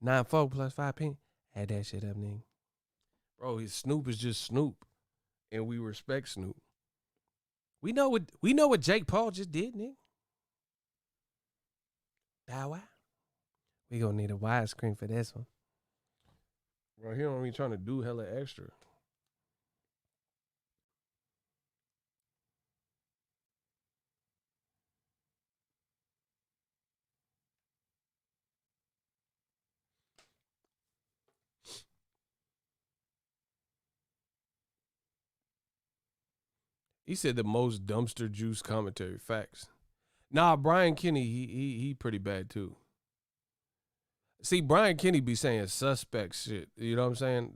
9-4 plus 5 penny. Add that shit up, nigga. Bro, his Snoop is just Snoop. And we respect Snoop. We know what Jake Paul just did, nigga. Bow wow. We gonna need a widescreen for this one. Bro, he don't be trying to do hella extra. He said the most dumpster juice commentary. Facts. Nah, Brian Kenny, he pretty bad too. See, Brian Kenny be saying suspect shit. You know what I'm saying?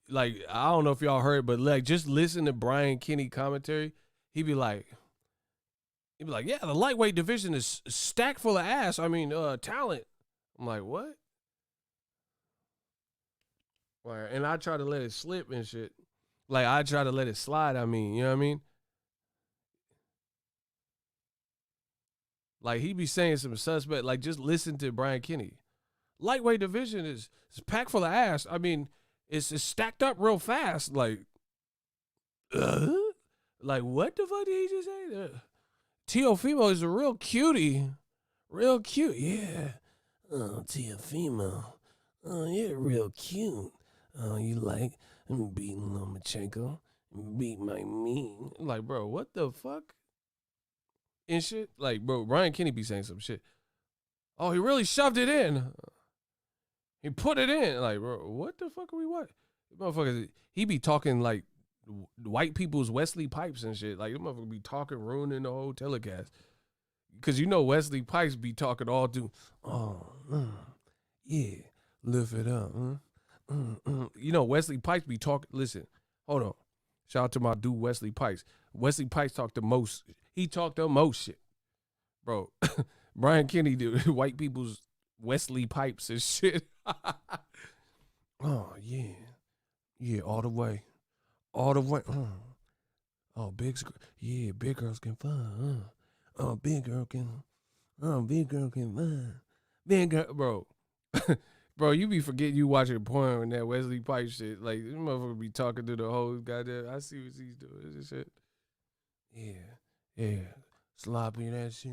Like, I don't know if y'all heard, but like, just listen to Brian Kenny commentary. He'd be like, yeah, the lightweight division is stacked full of ass. I mean, talent. I'm like, what? And I try to let it slip and shit. Like I try to let it slide. I mean, you know what I mean? Like he be saying some suspect. Like just listen to Brian Kenny. Lightweight division is packed full of ass. I mean, it's stacked up real fast. Uh, like what the fuck did he just say? Teofimo is a real cutie, real cute. Yeah. Oh, Teofimo. Oh, you're real cute. Oh, you like beating Lomachenko, beat my mean. Like, bro, what the fuck? And shit. Like, bro, Brian Kenny be saying some shit. Oh, he really shoved it in. He put it in. Like, bro, what the fuck are we what? Motherfuckers, he be talking like white people's Wesley Pipes and shit. Like, the motherfucker be talking, ruining the whole telecast. Because you know Wesley Pipes be talking all through. Oh, yeah, lift it up. You know Wesley Pipes be talking. Listen, hold on. Shout out to my dude Wesley Pipes. Wesley Pipes talked the most. He talked the most shit, bro. Brian Kenny did white people's Wesley Pipes and shit. Oh yeah, yeah, all the way, all the way. Oh, big girls can fun. Oh, big girl can fun. Big girl, bro. Bro, you be forgetting you watching porn with that Wesley Pipes shit. Like, this motherfucker be talking to the whole goddamn. I see what he's doing. This shit. Yeah. Sloppy that shit.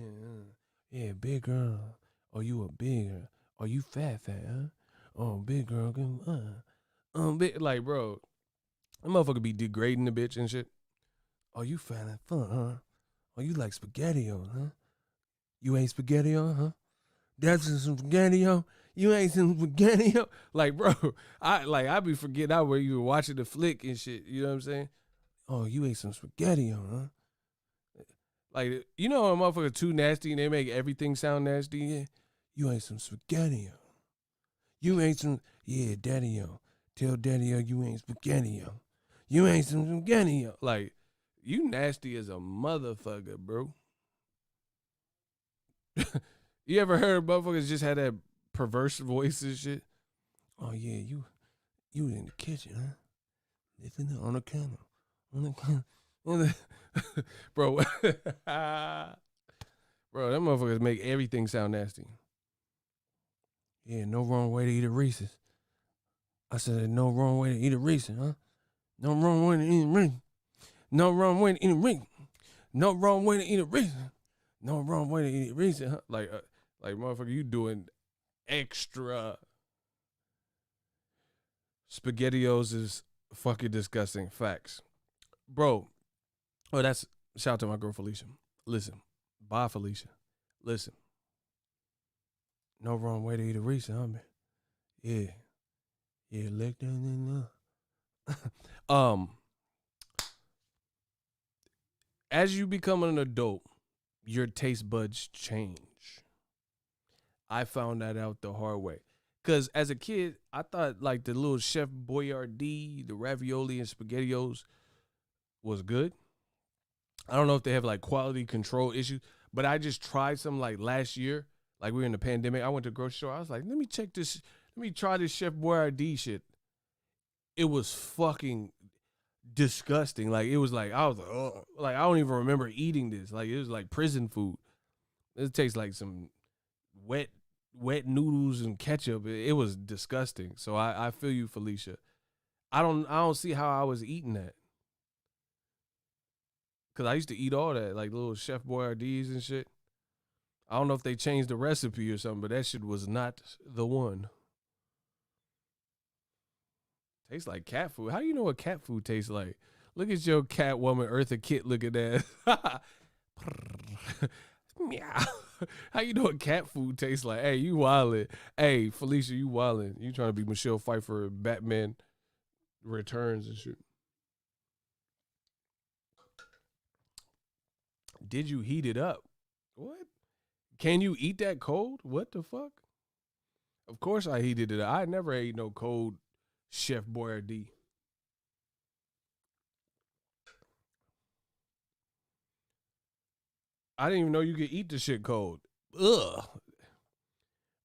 Yeah, big girl. Oh, you a big girl. Oh, you fat, huh? Oh, big girl can big, like, bro. That motherfucker be degrading the bitch and shit. Oh, you fat and fun, huh? Oh, you like spaghetti, huh? You ain't spaghetti, huh? That's some spaghetti. You ain't some spaghetti. Like, bro, I be forgetting out where you were watching the flick and shit. You know what I'm saying? Oh, you ate some spaghetti, huh? Like, you know, a motherfucker too nasty and they make everything sound nasty. Yeah, you ate some spaghetti. You ate some, yeah, daddy. Tell daddy you ain't spaghetti. You ain't some spaghetti. Like, you nasty as a motherfucker, bro. You ever heard motherfuckers just had that perverse voice and shit? Oh yeah, you in the kitchen, huh? Lifting on the counter. Bro. Bro, them motherfuckers make everything sound nasty. Yeah, no wrong way to eat a Reese's. I said no wrong way to eat a Reese's, huh? No wrong way to eat a Reese's. No wrong way to eat a Reese's. No wrong way to eat a Reese's. No wrong way to eat a Reese's, huh? Like motherfucker, you doing extra. SpaghettiOs is fucking disgusting. Facts. Bro. Oh, that's shout out to my girl Felicia. Listen. Bye, Felicia. Listen. No wrong way to eat a Reese's, huh, man? Yeah. Yeah, lick that in As you become an adult, your taste buds change. I found that out the hard way. Because as a kid, I thought like the little Chef Boyardee, the ravioli and SpaghettiOs was good. I don't know if they have like quality control issues, but I just tried some like last year. Like we were in the pandemic. I went to the grocery store. I was like, let me check this. Let me try this Chef Boyardee shit. It was fucking disgusting. Like it was like, I was like, oh, like I don't even remember eating this. Like it was like prison food. It tastes like some wet noodles and ketchup. It was disgusting. So I feel you, Felicia. I don't see how I was eating that. Cause I used to eat all that, like little Chef Boyardees and shit. I don't know if they changed the recipe or something, but that shit was not the one. Tastes like cat food. How do you know what cat food tastes like? Look at your cat woman, Eartha Kitt looking at. Meow. How you know what cat food tastes like? Hey, you wildin'. Hey, Felicia, you wildin'. You trying to be Michelle Pfeiffer, Batman Returns and shit. Did you heat it up? What? Can you eat that cold? What the fuck? Of course I heated it up. I never ate no cold Chef Boyardee. I didn't even know you could eat the shit cold. Ugh.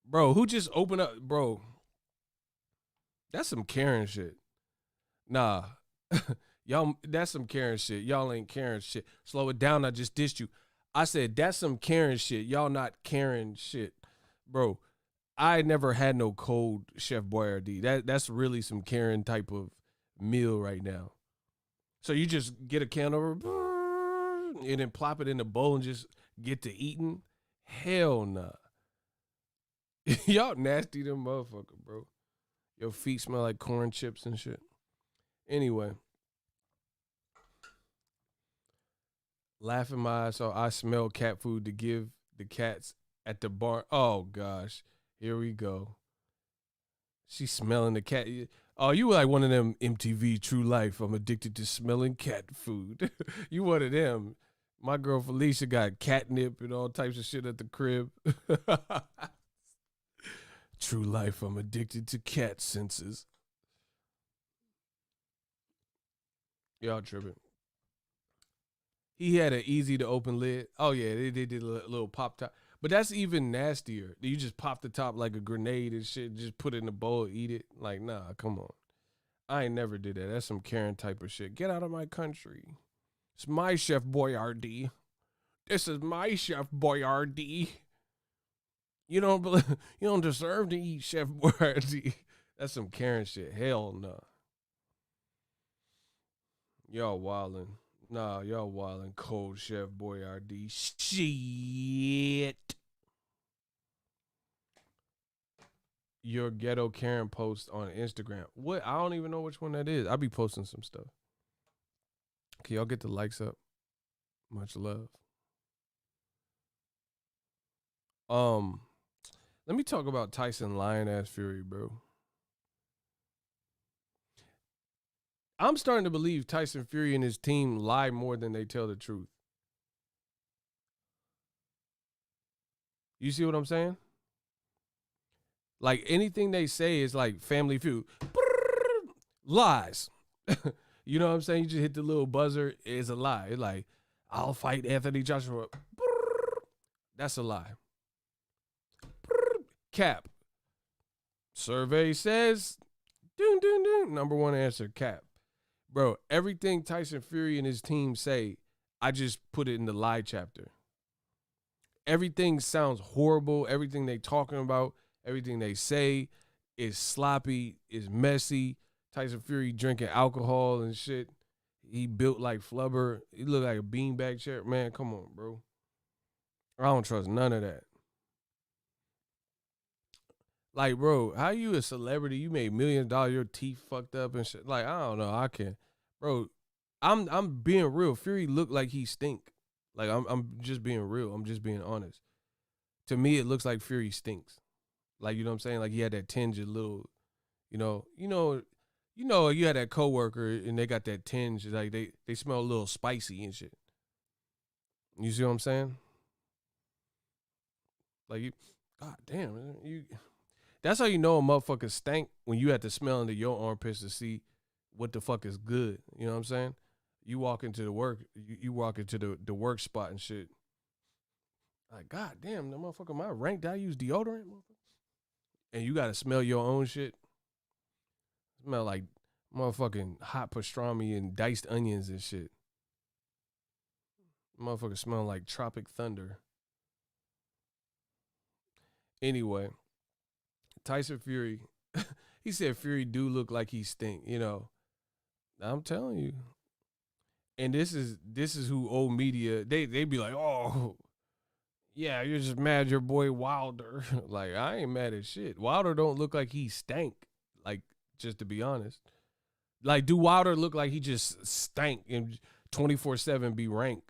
Bro, who just opened up? Bro, that's some Karen shit. Nah. Y'all, that's some Karen shit. Y'all ain't Karen shit. Slow it down. I just dissed you. I said, that's some Karen shit. Y'all not Karen shit. Bro, I never had no cold Chef Boyardee. That's really some Karen type of meal right now. So you just get a can over and then plop it in the bowl and just get to eating? Hell nah. Y'all nasty them motherfucker, bro. Your feet smell like corn chips and shit. Anyway. Laughing my ass off. I smell cat food to give the cats at the bar. Oh gosh. Here we go. She's smelling the cat. Oh, you like one of them MTV True Life. I'm addicted to smelling cat food. You one of them. My girl Felicia got catnip and all types of shit at the crib. True Life. I'm addicted to cat senses. Y'all tripping. He had an easy to open lid. Oh yeah, they did a little pop top. But that's even nastier. You just pop the top like a grenade and shit. Just put it in the bowl, eat it. Like, nah, come on. I ain't never did that. That's some Karen type of shit. Get out of my country. It's my Chef Boyardee. This is my Chef Boyardee. You don't deserve to eat Chef Boyardee. That's some Karen shit. Hell no. Nah. Y'all wildin'. Nah, y'all wildin'. Cold Chef Boyardee. Shit. Your ghetto Karen post on Instagram. What? I don't even know which one that is. I be posting some stuff. Can y'all get the likes up? Much love. Let me talk about Tyson lying ass Fury, bro. I'm starting to believe Tyson Fury and his team lie more than they tell the truth. You see what I'm saying? Like anything they say is like Family Feud. Lies. You know what I'm saying? You just hit the little buzzer. It's a lie. It's like, I'll fight Anthony Joshua. That's a lie. Cap. Survey says, dun, dun, dun. Number one answer, Cap. Bro, everything Tyson Fury and his team say, I just put it in the lie chapter. Everything sounds horrible. Everything they talking about, everything they say is sloppy, is messy. Tyson Fury drinking alcohol and shit. He built like flubber. He looked like a beanbag chair. Man, come on, bro. I don't trust none of that. Like, bro, how you a celebrity? You made millions of dollars, your teeth fucked up and shit. Like, I don't know. I can't. Bro, I'm being real. Fury looked like he stink. Like, I'm just being real. I'm just being honest. To me, it looks like Fury stinks. Like, you know what I'm saying? Like he had that tinge of little, you had that coworker and they got that tinge, like they smell a little spicy and shit. You see what I'm saying? Like you, god damn, you. That's how you know a motherfucker stank when you have to smell into your armpits to see what the fuck is good. You know what I'm saying? You walk into the work, you walk into the work spot and shit. Like, god damn, the motherfucker, my rank, did I use deodorant? And you gotta smell your own shit. Smell like motherfucking hot pastrami and diced onions and shit. Motherfucker smell like Tropic Thunder. Anyway, Tyson Fury, he said Fury do look like he stink, I'm telling you. And this is who old media, they be like, oh, yeah, you're just mad your boy Wilder. Like, I ain't mad at shit. Wilder don't look like he stank. Like, just to be honest. Like, do Wilder look like he just stank and 24/7 be rank?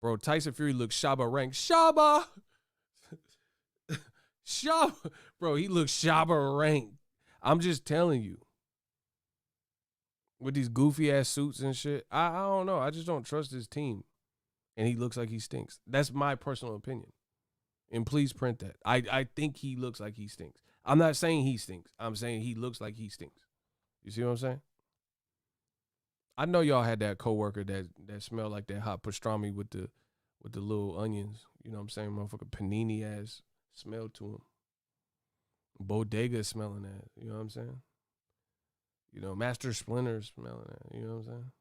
Bro, Tyson Fury looks Shaba rank. Shaba! Shaba! Bro, he looks Shaba rank. I'm just telling you. With these goofy ass suits and shit. I don't know. I just don't trust his team. And he looks like he stinks. That's my personal opinion. And please print that. I think he looks like he stinks. I'm not saying he stinks. I'm saying he looks like he stinks. You see what I'm saying? I know y'all had that coworker that smelled like that hot pastrami with the little onions. You know what I'm saying? Motherfucker panini ass smell to him. Bodega smelling that. You know what I'm saying? Master Splinter smelling that. You know what I'm saying?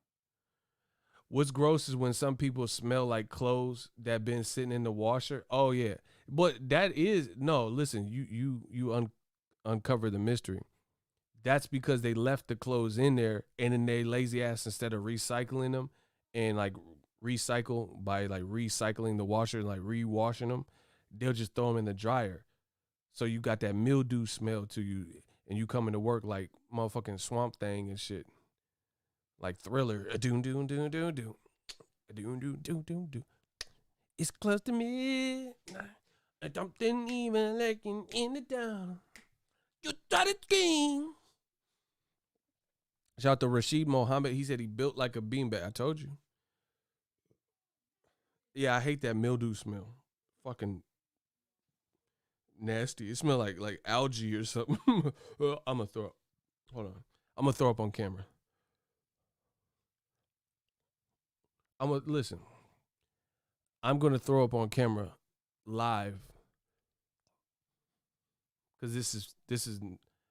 What's gross is when some people smell like clothes that been sitting in the washer. Oh yeah, but that is no. Listen, uncover the mystery. That's because they left the clothes in there, and then they lazy ass, instead of recycling them and like recycle by like recycling the washer and like re-washing them, they'll just throw them in the dryer. So you got that mildew smell to you, and you coming to work like motherfucking Swamp Thing and shit, like Thriller. Doom doom doom doom doom, doom doom doom doom doom. It's close to midnight. I don't even like in the down. You thought it king. Shout out to Rashid Mohammed. He said he built like a beanbag. I told you. Yeah, I hate that mildew smell. Fucking nasty. It smells like algae or something. I'm gonna throw up. Hold on. I'm gonna throw up on camera. Listen. I'm gonna throw up on camera live because this is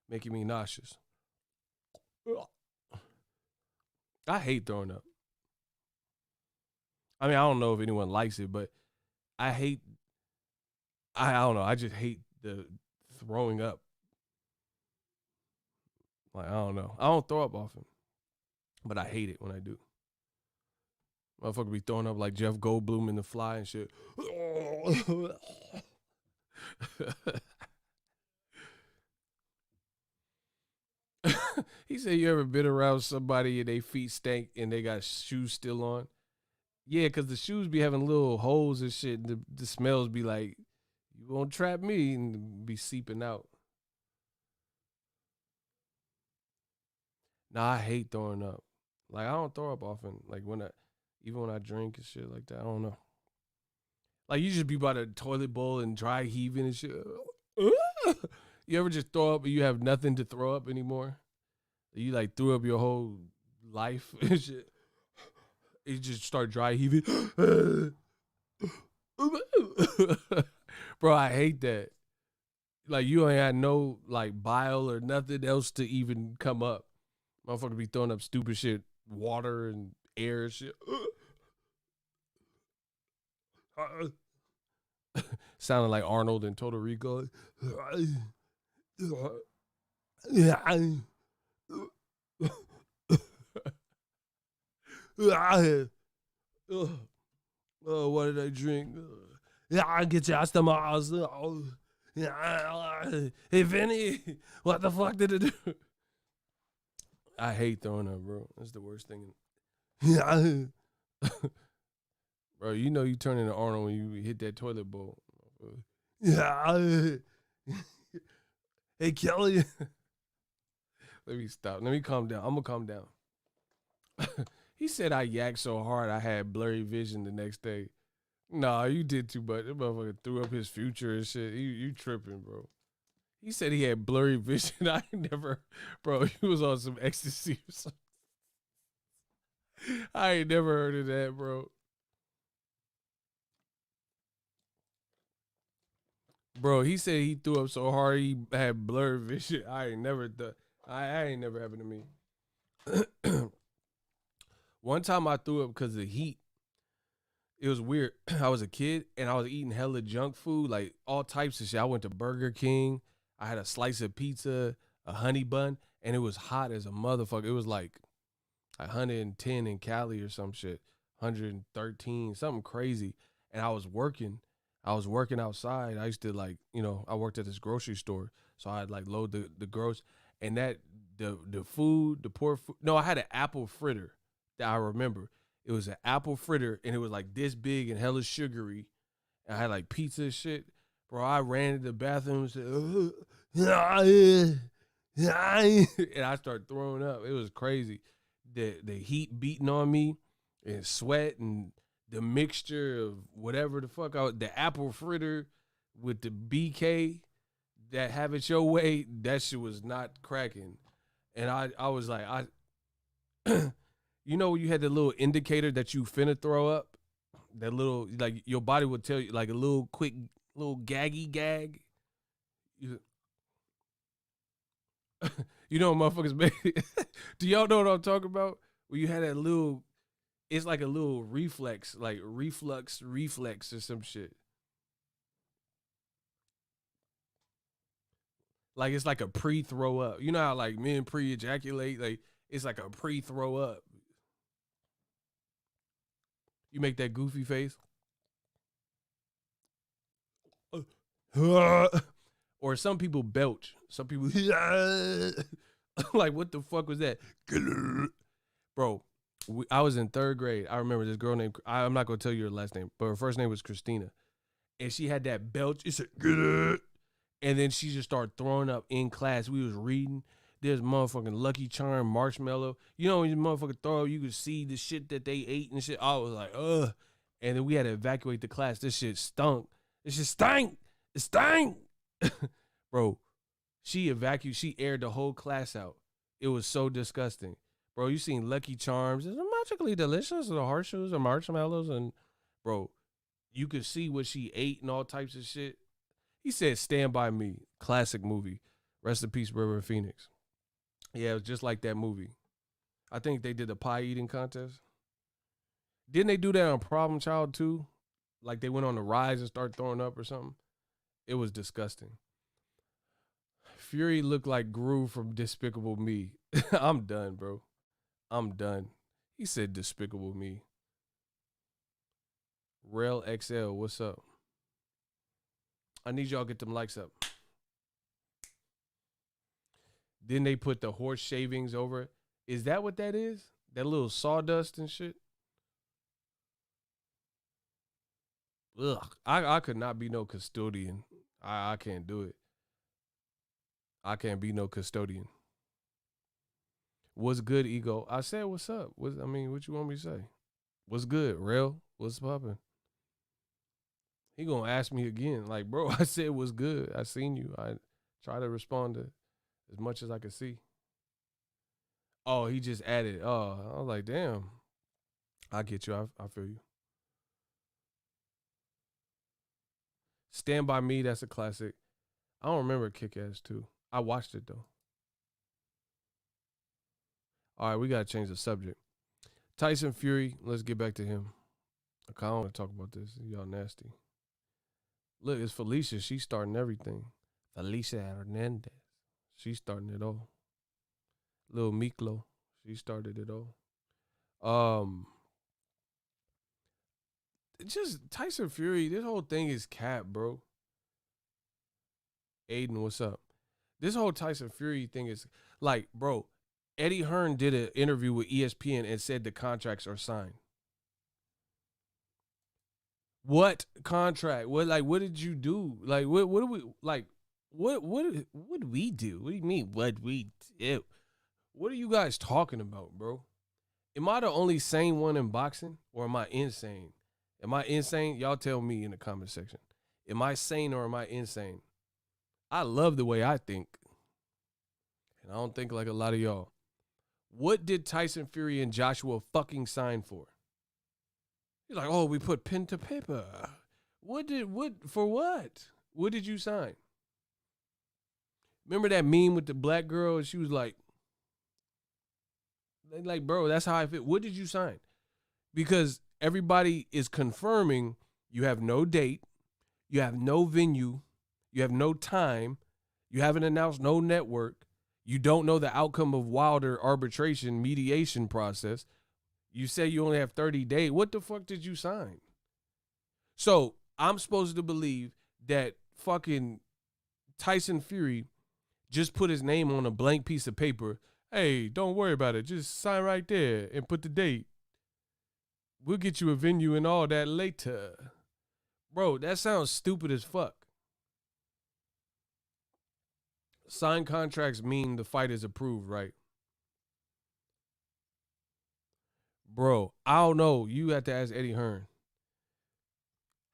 making me nauseous. I hate throwing up. I mean, I don't know if anyone likes it, but I don't know. I just hate the throwing up. Like, I don't know. I don't throw up often, but I hate it when I do. Motherfucker be throwing up like Jeff Goldblum in The Fly and shit. He said, you ever been around somebody and they feet stank and they got shoes still on? Yeah, because the shoes be having little holes and shit. And the smells be like, you won't trap me, and be seeping out. Nah, I hate throwing up. Like, I don't throw up often. Like, even when I drink and shit like that, I don't know. Like, you just be by the toilet bowl and dry heaving and shit. You ever just throw up and you have nothing to throw up anymore? You like threw up your whole life and shit. You just start dry heaving. Bro, I hate that. Like, you ain't had no like bile or nothing else to even come up. Motherfucker be throwing up stupid shit, water and air and shit. Sounding like Arnold in Total Recall. Oh, what did I drink? I get your stomach. If any, what the fuck did it do? I hate throwing up, bro. That's the worst thing. Bro, you know you turn into Arnold when you hit that toilet bowl. Hey, Kelly. Let me stop. Let me calm down. I'm going to calm down. He said I yacked so hard I had blurry vision the next day. Nah, you did too much. That motherfucker threw up his future and shit. You tripping, bro. He said he had blurry vision. I never, bro, he was on some ecstasy or something. I ain't never heard of that, bro. Bro, he said he threw up so hard he had blurred vision. I ain't never thought. I ain't never happened to me. One time I threw up because of heat. It was weird. I was a kid and I was eating hella junk food, like all types of shit. I went to Burger King. I had a slice of pizza, a honey bun, and it was hot as a motherfucker. It was like 110 in Cali or some shit, 113, something crazy. And I was working. I was working outside. I used to I worked at this grocery store. So I'd like load the gross and that the food, the poor food. No, I had an apple fritter that I remember. It was an apple fritter and it was like this big and hella sugary. And I had like pizza and shit. Bro, I ran to the bathroom and said, and I started throwing up. It was crazy. The heat beating on me and sweat and the mixture of whatever the fuck the apple fritter with the BK that have it your way, that shit was not cracking. And I was like, you know when you had the little indicator that you finna throw up? That little, like your body would tell you, like a little quick, little gaggy gag. You know what motherfuckers made? Do y'all know what I'm talking about? Where you had that little, it's like a little reflex, like reflex or some shit. Like it's like a pre-throw up. You know how like men pre-ejaculate? Like it's like a pre-throw up. You make that goofy face. Or some people belch. Some people like, what the fuck was that? Bro, I was in 3rd grade. I remember this girl named, I'm not going to tell you her last name, but her first name was Christina. And she had that belch. It said, and then she just started throwing up in class. We was reading. There's motherfucking Lucky Charm, marshmallow. You know when you motherfucking throw up, you could see the shit that they ate and shit. I was like, ugh. And then we had to evacuate the class. This shit stunk. This shit stank. It stank. Bro, she aired the whole class out. It was so disgusting. Bro, you seen Lucky Charms. It's magically delicious. The horseshoes and marshmallows. And, bro, you could see what she ate and all types of shit. He said, Stand By Me. Classic movie. Rest in peace, River Phoenix. Yeah, it was just like that movie. I think they did the pie eating contest. Didn't they do that on Problem Child too? Like they went on the rise and started throwing up or something? It was disgusting. Fury looked like Gru from Despicable Me. I'm done, bro. I'm done. He said Despicable Me. Rail XL, what's up? I need y'all to get them likes up. Then they put the horse shavings over it. Is that what that is? That little sawdust and shit? Ugh. I could not be no custodian. I can't do it. I can't be no custodian. What's good, ego? I said, what's up? What you want me to say? What's good, real? What's poppin'? He gonna ask me again. Like, bro, I said what's good. I seen you. I try to respond to as much as I can see. Oh, he just added. Oh, I was like, damn. I get you. I feel you. Stand By Me, that's a classic. I don't remember Kick-Ass 2. I watched it, though. All right, we got to change the subject. Tyson Fury, let's get back to him. I don't want to talk about this. Y'all nasty. Look, it's Felicia. She's starting everything. Felicia Hernandez. She's starting it all. Lil Miklo. She started it all. Just Tyson Fury, this whole thing is cap, bro. Aiden, what's up? This whole Tyson Fury thing is like, bro, Eddie Hearn did an interview with ESPN and said the contracts are signed. What contract? What did you do? Like, what do we like? What do we do? What do you mean? What we do? What are you guys talking about, bro? Am I the only sane one in boxing, or am I insane? Am I insane? Y'all tell me in the comment section. Am I sane or am I insane? I love the way I think, and I don't think like a lot of y'all. What did Tyson Fury and Joshua fucking sign for? He's like, oh, we put pen to paper. For what? What did you sign? Remember that meme with the black girl? And she was like, bro, that's how I feel. What did you sign? Because everybody is confirming you have no date, you have no venue, you have no time, you haven't announced no network, you don't know the outcome of Wilder arbitration mediation process. You say you only have 30 days. What the fuck did you sign? So I'm supposed to believe that fucking Tyson Fury just put his name on a blank piece of paper. Hey, don't worry about it. Just sign right there and put the date. We'll get you a venue and all that later. Bro, that sounds stupid as fuck. Signed contracts mean the fight is approved, right? Bro, I don't know. You have to ask Eddie Hearn.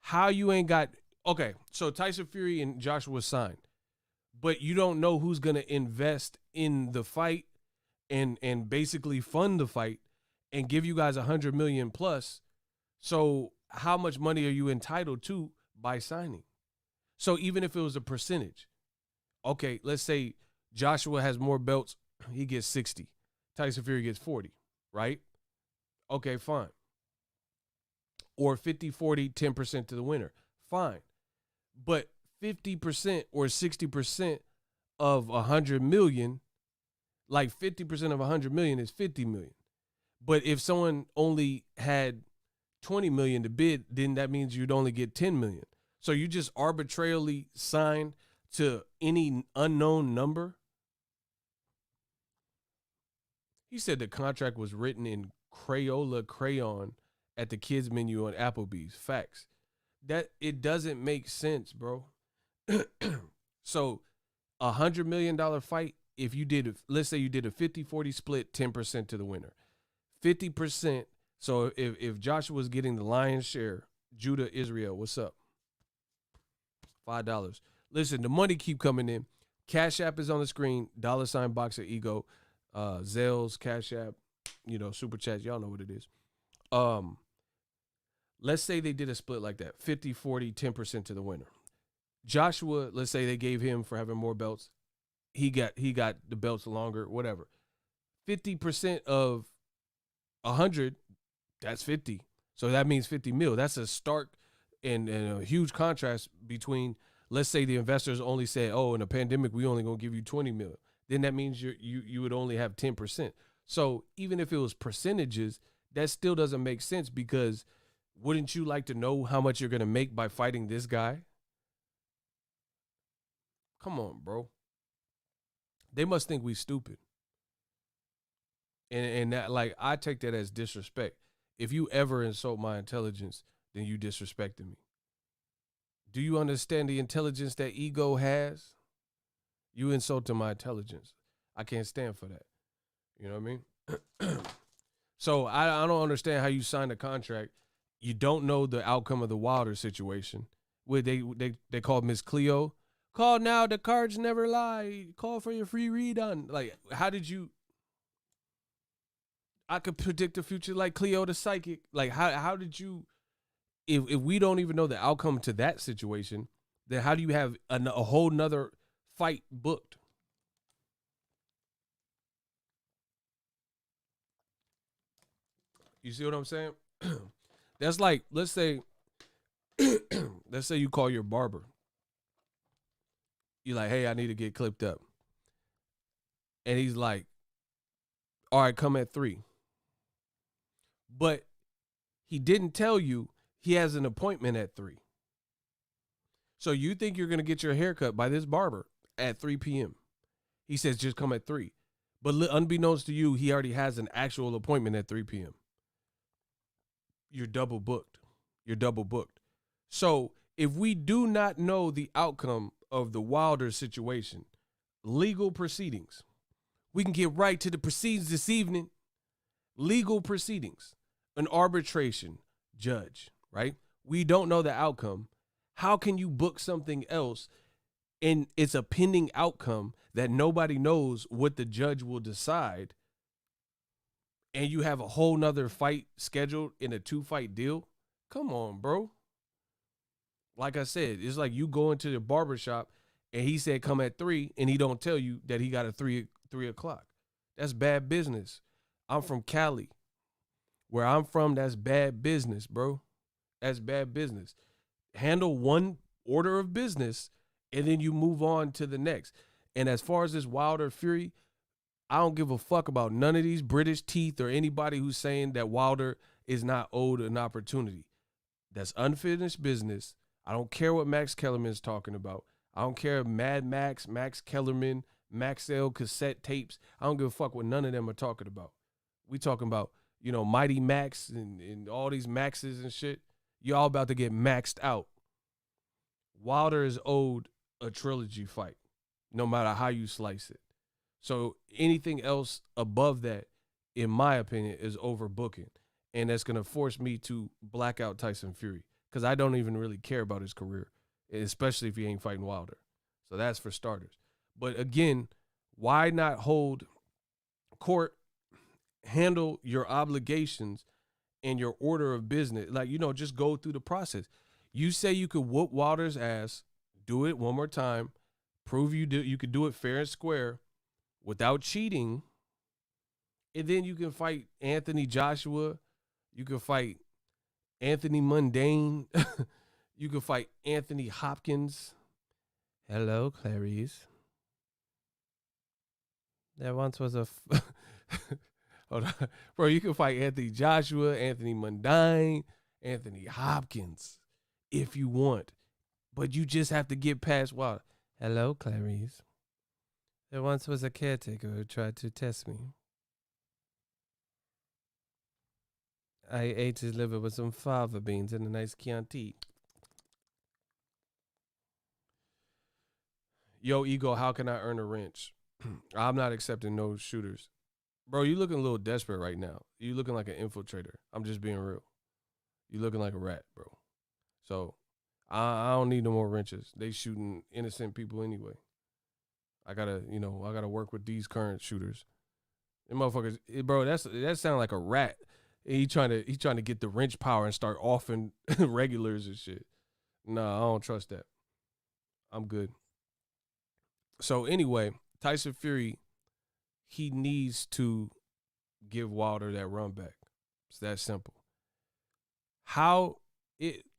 How you ain't got... Okay, so Tyson Fury and Joshua signed. But you don't know who's going to invest in the fight and basically fund the fight and give you guys $100 million plus. So how much money are you entitled to by signing? So even if it was a percentage, okay, let's say Joshua has more belts he gets 60. Tyson Fury gets 40, right? Okay, fine. Or 50, 40, 10% to the winner. Fine. But 50% or 60% of 100 million, like 50% of 100 million is 50 million. But if someone only had 20 million to bid, then that means you'd only get 10 million. So you just arbitrarily signed to any unknown number. He said the contract was written in Crayola crayon at the kids menu on Applebee's. Facts. That it doesn't make sense, bro. So $100 million fight, if you did, let's say you did a 50-40 split, 10% to the winner. 50%. So if Joshua was getting the lion's share, Judah, Israel, what's up? $5. Listen, the money keep coming in. Cash App is on the screen. $Boxingego. Zelle's, Cash App, Super Chats. Y'all know what it is. Let's say they did a split like that. 50-40, 10% to the winner. Joshua, let's say they gave him for having more belts. He got the belts longer, whatever. 50% of 100, that's 50. So that means 50 mil. That's a stark and a huge contrast between, let's say the investors only say, oh, in a pandemic, we only going to give you 20 mil. Then that means you would only have 10%. So even if it was percentages, that still doesn't make sense, because wouldn't you like to know how much you're going to make by fighting this guy? Come on, bro. They must think we stupid. And that, like, I take that as disrespect. If you ever insult my intelligence, then you disrespected me. Do you understand the intelligence that ego has? You insulted my intelligence. I can't stand for that. You know what I mean? So I don't understand how you signed a contract. You don't know the outcome of the Wilder situation. Where they called Miss Cleo. Call now, the cards never lie. Call for your free read on. Like, how did you? I could predict the future like Cleo the psychic. Like, how did you? If we don't even know the outcome to that situation, then how do you have a whole nother fight booked? You see what I'm saying? That's like, let's say you call your barber. You're like, hey, I need to get clipped up. And he's like, all right, come at 3. But he didn't tell you he has an appointment at 3. So you think you're going to get your haircut by this barber at 3 p.m. He says, just come at 3. But unbeknownst to you, he already has an actual appointment at 3 p.m. You're double booked. So if we do not know the outcome of the Wilder situation, legal proceedings, we can get right to the proceedings this evening. Legal proceedings, an arbitration, judge, right? We don't know the outcome. How can you book something else and it's a pending outcome that nobody knows what the judge will decide, and you have a whole nother fight scheduled in a 2-fight deal? Come on, bro. Like I said, it's like you go into the barbershop and he said come at 3 and he don't tell you that he got a 3 o'clock. That's bad business. I'm from Cali. Where I'm from, that's bad business, bro. That's bad business. Handle one order of business and then you move on to the next. And as far as this Wilder Fury, I don't give a fuck about none of these British teeth or anybody who's saying that Wilder is not owed an opportunity. That's unfinished business. I don't care what Max Kellerman's talking about. I don't care if Mad Max, Max Kellerman, Maxell cassette tapes. I don't give a fuck what none of them are talking about. We talking about, Mighty Max and all these Maxes and shit. Y'all about to get maxed out. Wilder is owed a trilogy fight, no matter how you slice it. So anything else above that, in my opinion, is overbooking. And that's going to force me to black out Tyson Fury, because I don't even really care about his career, especially if he ain't fighting Wilder. So that's for starters. But again, why not hold court, handle your obligations and your order of business? Like, just go through the process. You say you could whoop Wilder's ass, do it one more time, prove you could do it fair and square. without cheating. And then you can fight Anthony Joshua. You can fight Anthony Mundane. You can fight Anthony Hopkins. Hello, Clarice. There once was a... Hold on. Bro, you can fight Anthony Joshua, Anthony Mundane, Anthony Hopkins if you want. But you just have to get past Wilder. Hello, Clarice. There once was a caretaker who tried to test me. I ate his liver with some fava beans and a nice Chianti. Yo, Ego, how can I earn a wrench? I'm not accepting no shooters. Bro, you looking a little desperate right now. You looking like an infiltrator. I'm just being real. You looking like a rat, bro. So, I don't need no more wrenches. They shooting innocent people anyway. I gotta work with these current shooters. Them motherfuckers, bro, that sound like a rat. He trying to get the wrench power and start offing regulars and shit. Nah, I don't trust that. I'm good. So anyway, Tyson Fury, he needs to give Wilder that run back. It's that simple.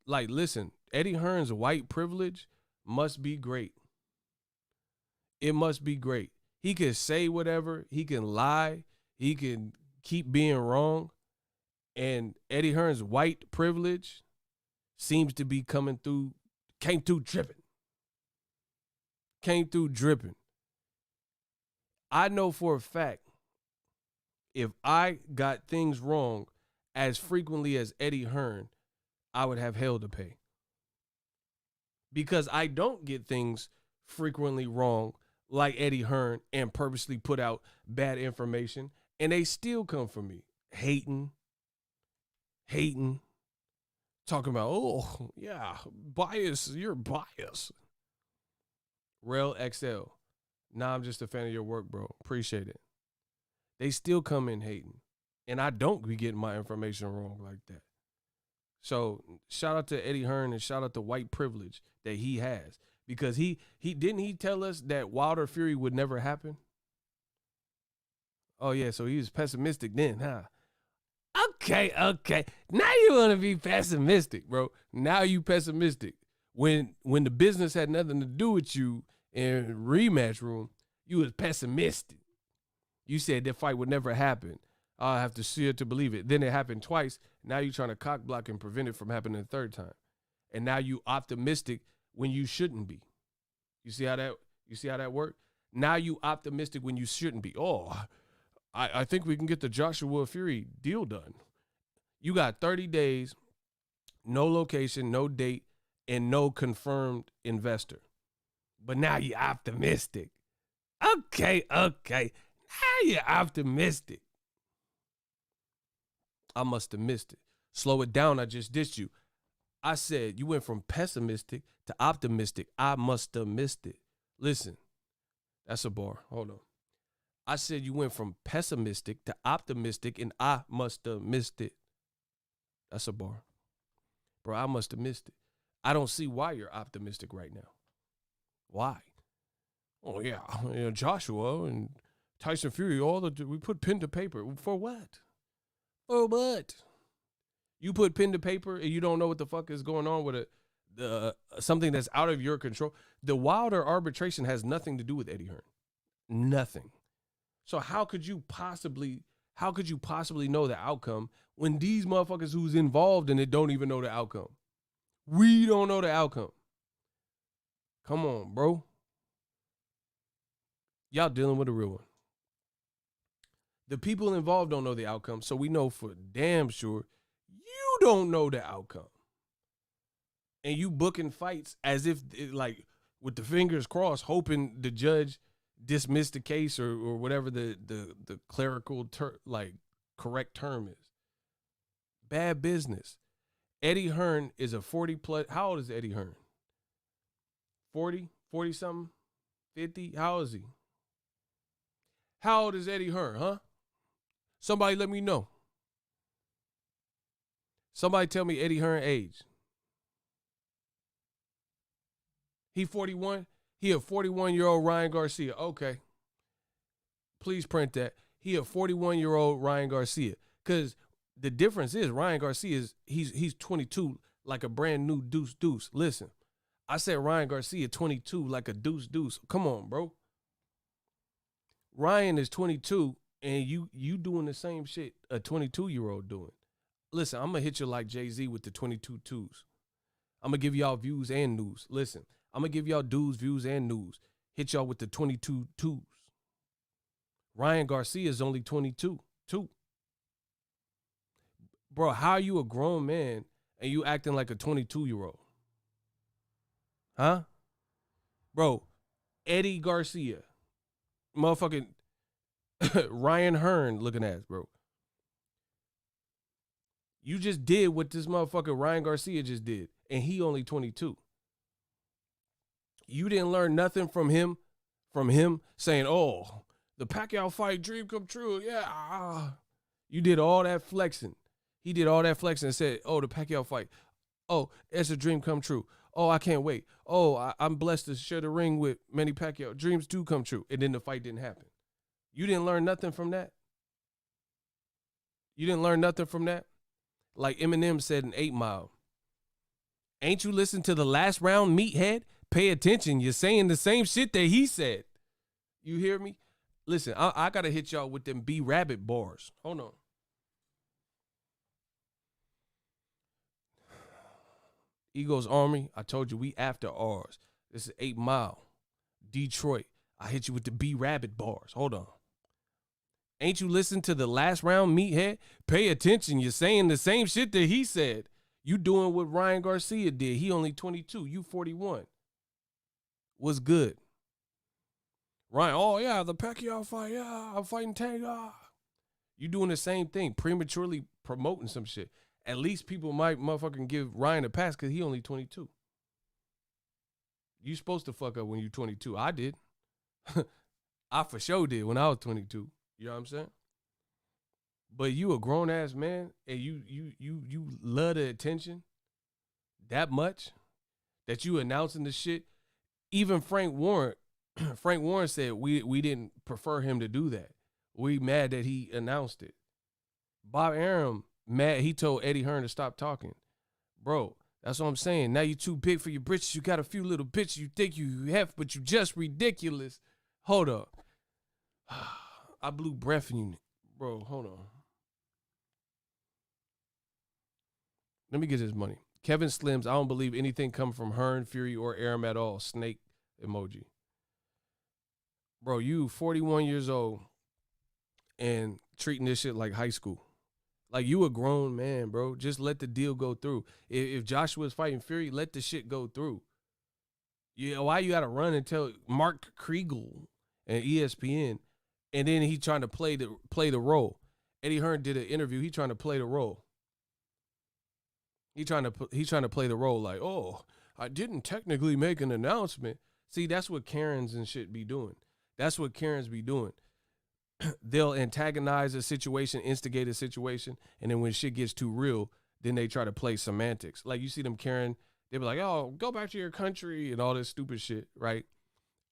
Listen, Eddie Hearn's white privilege must be great. It must be great. He can say whatever. He can lie. He can keep being wrong. And Eddie Hearn's white privilege seems to be came through dripping. I know for a fact, if I got things wrong as frequently as Eddie Hearn, I would have hell to pay. Because I don't get things frequently wrong like Eddie Hearn and purposely put out bad information, and they still come for me. Hating, talking about, oh, yeah, bias, you're biased. Rel XL, nah, I'm just a fan of your work, bro. Appreciate it. They still come in hating, and I don't be getting my information wrong like that. So shout out to Eddie Hearn and shout out to white privilege that he has, because he didn't he tell us that Wilder Fury would never happen? Oh yeah, so he was pessimistic then, huh? Okay. Now you want to be pessimistic, bro. Now you pessimistic. When the business had nothing to do with you in rematch room, you was pessimistic. You said that fight would never happen. I'll have to see it to believe it. Then it happened twice. Now you're trying to cock block and prevent it from happening a third time. And now you optimistic when you shouldn't be. You see how that worked? Now you optimistic when you shouldn't be. Oh, I think we can get the Joshua Fury deal done. You got 30 days, no location, no date, and no confirmed investor. But now you're optimistic. Okay. Now you're optimistic. I must have missed it. Slow it down, I just dissed you. I said you went from pessimistic to optimistic. I must have missed it. Listen, that's a bar. Hold on. I said you went from pessimistic to optimistic, and I must have missed it. That's a bar. Bro, I must have missed it. I don't see why you're optimistic right now. Why? Oh, yeah, Joshua and Tyson Fury, we put pen to paper. For what? For what? You put pen to paper and you don't know what the fuck is going on with something that's out of your control. The Wilder arbitration has nothing to do with Eddie Hearn. Nothing. So how could you possibly know the outcome when these motherfuckers who's involved in it don't even know the outcome? We don't know the outcome. Come on, bro. Y'all dealing with a real one. The people involved don't know the outcome, so we know for damn sure you don't know the outcome. And you booking fights as if, like, with the fingers crossed, hoping the judge dismissed the case or whatever the clerical correct term is. Bad business. Eddie Hearn is a 40+. How old is Eddie Hearn? 40? 40-something? 50? How old is he? How old is Eddie Hearn, huh? Somebody let me know. Somebody tell me Eddie Hearn age. He 41? He a 41-year-old Ryan Garcia. Okay. Please print that. He a 41-year-old Ryan Garcia. Because the difference is Ryan Garcia he's 22 like a brand new deuce. Listen, I said Ryan Garcia 22 like a deuce. Come on, bro. Ryan is 22 and you doing the same shit a 22-year-old doing. Listen, I'm going to hit you like Jay-Z with the 22 twos. I'm going to give y'all views and news. Listen, I'm going to give y'all dudes views and news. Hit y'all with the 22 twos. Ryan Garcia is only 22. Bro, how are you a grown man and you acting like a 22-year-old? Huh? Bro, Eddie Garcia. Motherfucking Ryan Hearn looking ass, bro. You just did what this motherfucker Ryan Garcia just did, and he only 22. You didn't learn nothing from him saying, oh, the Pacquiao fight dream come true. Yeah. You did all that flexing. He did all that flexing and said, oh, the Pacquiao fight. Oh, it's a dream come true. Oh, I can't wait. Oh, I'm blessed to share the ring with Manny Pacquiao. Dreams do come true. And then the fight didn't happen. You didn't learn nothing from that? You didn't learn nothing from that? Like Eminem said in 8 Mile. Ain't you listen to the last round, meathead? Pay attention. You're saying the same shit that he said. You hear me? Listen, I got to hit y'all with them B-Rabbit bars. Hold on. Eagles Army, I told you we after ours. This is 8 Mile. Detroit. I hit you with the B-Rabbit bars. Hold on. Ain't you listen to the last round, meathead? Pay attention. You're saying the same shit that he said. You doing what Ryan Garcia did. He only 22. You 41. What's good? Ryan, oh, yeah, the Pacquiao fight. Yeah, I'm fighting Tank. You doing the same thing, prematurely promoting some shit. At least people might motherfucking give Ryan a pass because he only 22. You supposed to fuck up when you 22. I did. I for sure did when I was 22. You know what I'm saying? But you a grown ass man and you love the attention that much that you announcing the shit. Even Frank Warren said we didn't prefer him to do that. We mad that he announced it. Bob Arum mad he told Eddie Hearn to stop talking. Bro, that's what I'm saying. Now you too big for your britches. You got a few little bitches you think you have, but you just ridiculous. Hold up. I blew breath in you. Bro, hold on. Let me get his money. Kevin Slims, I don't believe anything come from Hearn, Fury, or Arum at all. Snake emoji. Bro, you 41 years old and treating this shit like high school. Like, you a grown man, bro. Just let the deal go through. If Joshua's fighting Fury, let the shit go through. Yeah, why you got to run and tell Mark Kriegel and ESPN, and then he trying to play the role. Eddie Hearn did an interview. He trying to play the role. He trying to play the role like, oh, I didn't technically make an announcement. See, that's what Karens and shit be doing. That's what Karens be doing. They'll antagonize a situation, instigate a situation, and then when shit gets too real, then they try to play semantics. Like, you see them Karen, they be like, oh, go back to your country and all this stupid shit, right?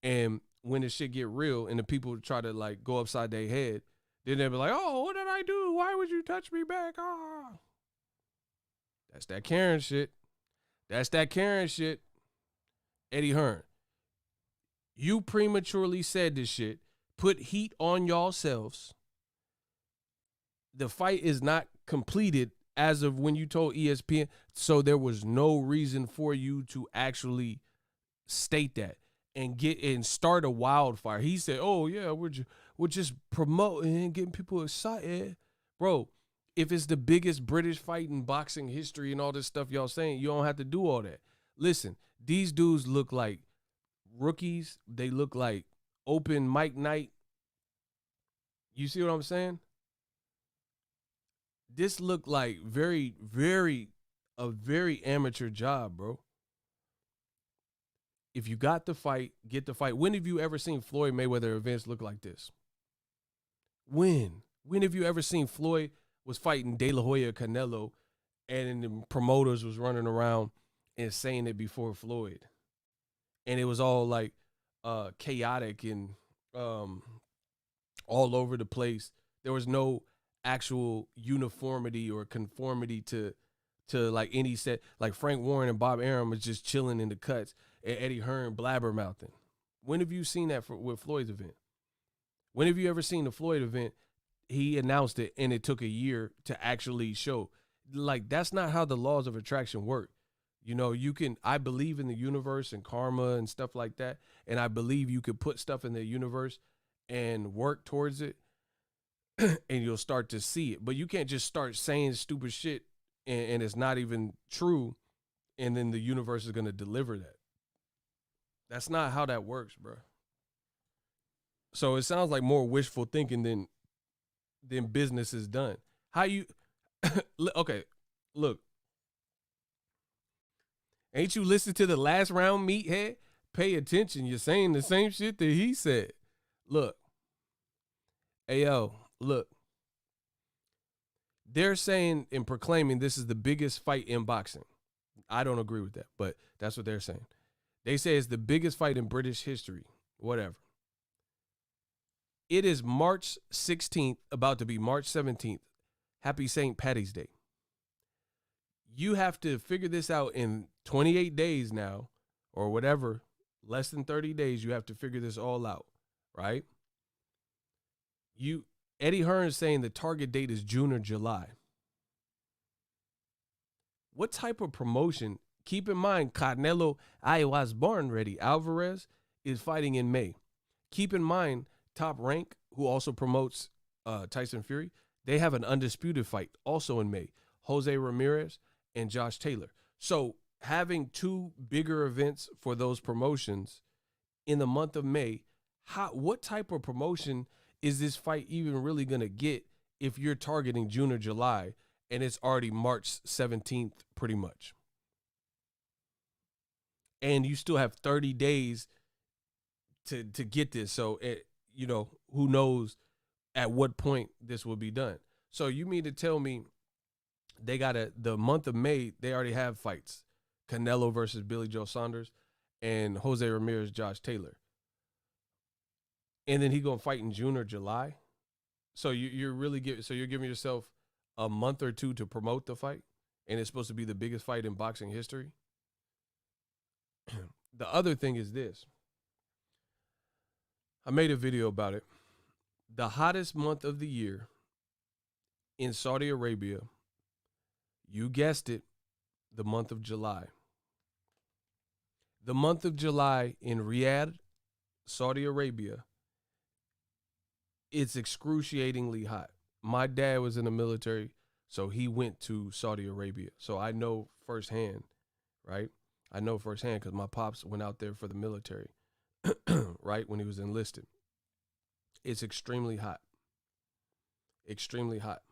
And when the shit get real and the people try to, like, go upside their head, then they be like, oh, what did I do? Why would you touch me back? Ah. That's that Karen shit. That's that Karen shit. Eddie Hearn, you prematurely said this shit. Put heat on yourselves. The fight is not completed as of when you told ESPN, so there was no reason for you to actually state that and start a wildfire. He said, "Oh yeah, we're just promoting and getting people excited, bro." If it's the biggest British fight in boxing history and all this stuff y'all saying, you don't have to do all that. Listen, these dudes look like rookies. They look like open mic night. You see what I'm saying? This looked like a very amateur job, bro. If you got the fight, get the fight. When have you ever seen Floyd Mayweather events look like this? When? When have you ever seen Floyd was fighting De La Hoya Canelo and the promoters was running around and saying it before Floyd? And it was all like chaotic and all over the place. There was no actual uniformity or conformity to like any set. Like Frank Warren and Bob Arum was just chilling in the cuts, and Eddie Hearn blabbermouthing. When have you seen that with Floyd's event? When have you ever seen the Floyd event? He announced it, and it took a year to actually show. Like, that's not how the laws of attraction work. You know, I believe in the universe and karma and stuff like that. And I believe you could put stuff in the universe and work towards it and you'll start to see it. But you can't just start saying stupid shit and it's not even true. And then the universe is going to deliver that. That's not how that works, bro. So it sounds like more wishful thinking than business is done. How you, okay, look. Ain't you listen to the last round, meathead? Pay attention. You're saying the same shit that he said. Look. Hey, yo, look. They're saying and proclaiming this is the biggest fight in boxing. I don't agree with that, but that's what they're saying. They say it's the biggest fight in British history. Whatever. It is March 16th, about to be March 17th. Happy St. Patty's Day. You have to figure this out in 28 days now, or whatever, less than 30 days. You have to figure this all out, right? Eddie Hearn is saying the target date is June or July. What type of promotion? Keep in mind, Canelo, I was born ready. Alvarez is fighting in May. Keep in mind, Top Rank, who also promotes Tyson Fury, they have an undisputed fight also in May. Jose Ramirez and Josh Taylor. So having two bigger events for those promotions in the month of May, what type of promotion is this fight even really going to get if you're targeting June or July and it's already March 17th pretty much? And you still have 30 days to get this. So, who knows at what point this will be done. So you mean to tell me they got the month of May, they already have fights. Canelo versus Billy Joe Saunders and Jose Ramirez, Josh Taylor. And then he going to fight in June or July. So you're giving yourself a month or two to promote the fight. And it's supposed to be the biggest fight in boxing history. The other thing is this. I made a video about it. The hottest month of the year in Saudi Arabia, you guessed it, the month of July. The month of July in Riyadh, Saudi Arabia, it's excruciatingly hot. My dad was in the military, so he went to Saudi Arabia. So I know firsthand, right? I know firsthand because my pops went out there for the military, right, when he was enlisted. It's extremely hot. Extremely hot.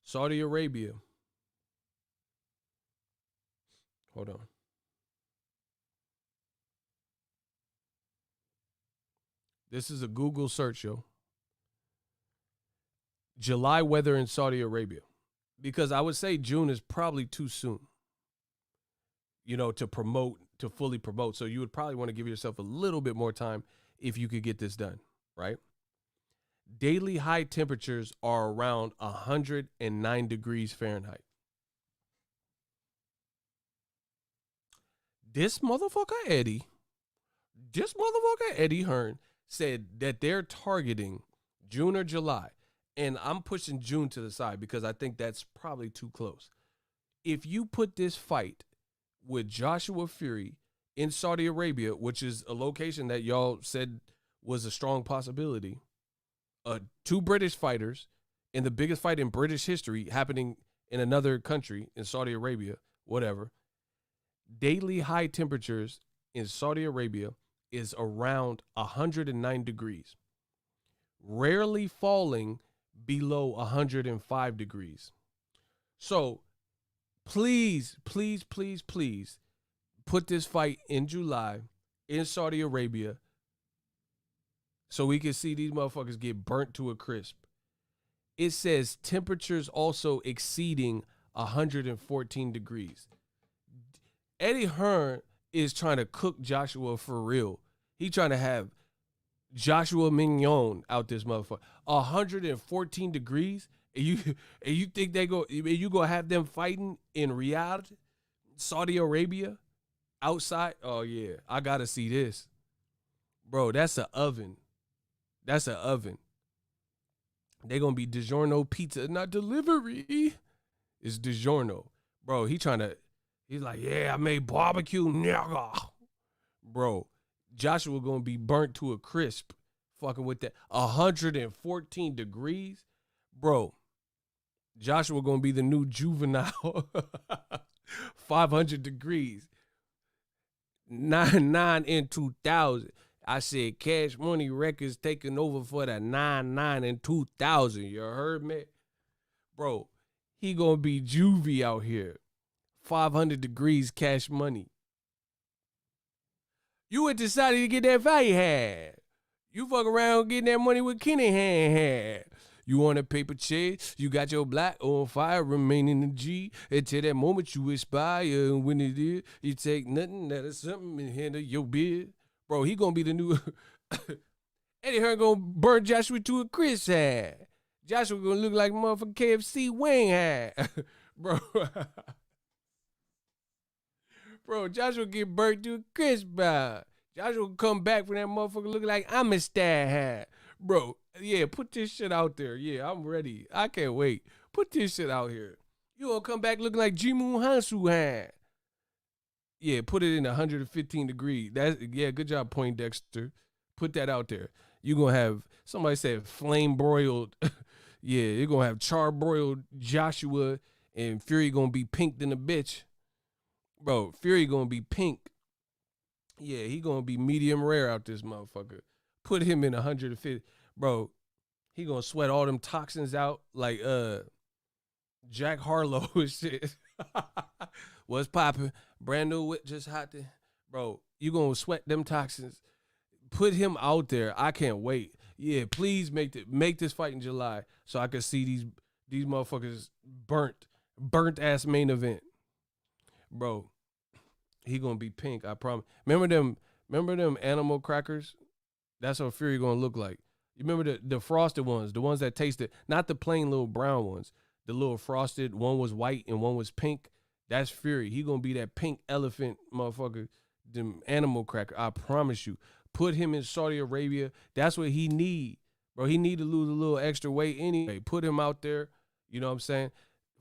Saudi Arabia. Hold on. This is a Google search, yo. July weather in Saudi Arabia. Because I would say June is probably too soon, to fully promote. So you would probably want to give yourself a little bit more time if you could get this done, right? Daily high temperatures are around 109 degrees Fahrenheit. This motherfucker Eddie Hearn said that they're targeting June or July. And I'm pushing June to the side because I think that's probably too close. If you put this fight with Joshua Fury in Saudi Arabia, which is a location that y'all said was a strong possibility, two British fighters in the biggest fight in British history happening in another country, in Saudi Arabia, whatever. Daily high temperatures in Saudi Arabia is around 109 degrees, rarely falling below 105 degrees. So please, please, please, please put this fight in July in Saudi Arabia so we can see these motherfuckers get burnt to a crisp. It says temperatures also exceeding 114 degrees. Eddie Hearn is trying to cook Joshua for real. He trying to have Joshua Mignon out this motherfucker. 114 degrees. And you think you gonna have them fighting in Riyadh, Saudi Arabia, outside? Oh yeah, I gotta see this. Bro, that's an oven. That's an oven. They gonna be DiGiorno pizza, not delivery. It's DiGiorno. Bro, he's like, yeah, I made barbecue, nigga. Bro, Joshua gonna be burnt to a crisp fucking with that. 114 degrees. Bro, Joshua gonna be the new Juvenile. 500 degrees. 99 in 2000. I said Cash Money Records taking over for the 99 in 2000. You heard me? Bro, he gonna be juvie out here. 500 degrees Cash Money. You went to Saudi to get that fight had. You fuck around getting that money with Kenny had. You on a paper chase, you got your black on fire, remaining the G. Until that moment you aspire, and when it is, you take nothing that is something and handle your beard. Bro, he gonna be the new Eddie Hearn gonna burn Joshua to a crisp hat. Joshua gonna look like motherfucking KFC wing hat. Bro. Bro, Joshua get burnt to a crisp, bro. Joshua come back from that motherfucker looking like I'm a star hat. Bro, yeah, put this shit out there. Yeah, I'm ready. I can't wait. Put this shit out here. You gonna come back looking like Jimu Hansu hat. Yeah, put it in 115 degrees. Yeah, good job, Poindexter. Put that out there. You gonna have, somebody said flame broiled. Yeah, you're gonna have charbroiled Joshua, and Fury gonna be pinked in a bitch. Bro, Fury gonna be pink. Yeah, he gonna be medium rare out this motherfucker. Put him in 150. Bro, he gonna sweat all them toxins out like Jack Harlow and shit. What's popping? Brand new whip, just hot. Bro, you gonna sweat them toxins. Put him out there. I can't wait. Yeah, please make this fight in July so I can see these motherfuckers burnt ass main event. Bro, he gonna be pink, I promise. Remember them animal crackers? That's what Fury gonna look like. You remember the frosted ones, the ones that tasted, not the plain little brown ones. The little frosted, one was white and one was pink. That's Fury. He gonna be that pink elephant motherfucker, them animal cracker. I promise you. Put him in Saudi Arabia. That's what he need. Bro, he need to lose a little extra weight anyway. Put him out there. You know what I'm saying?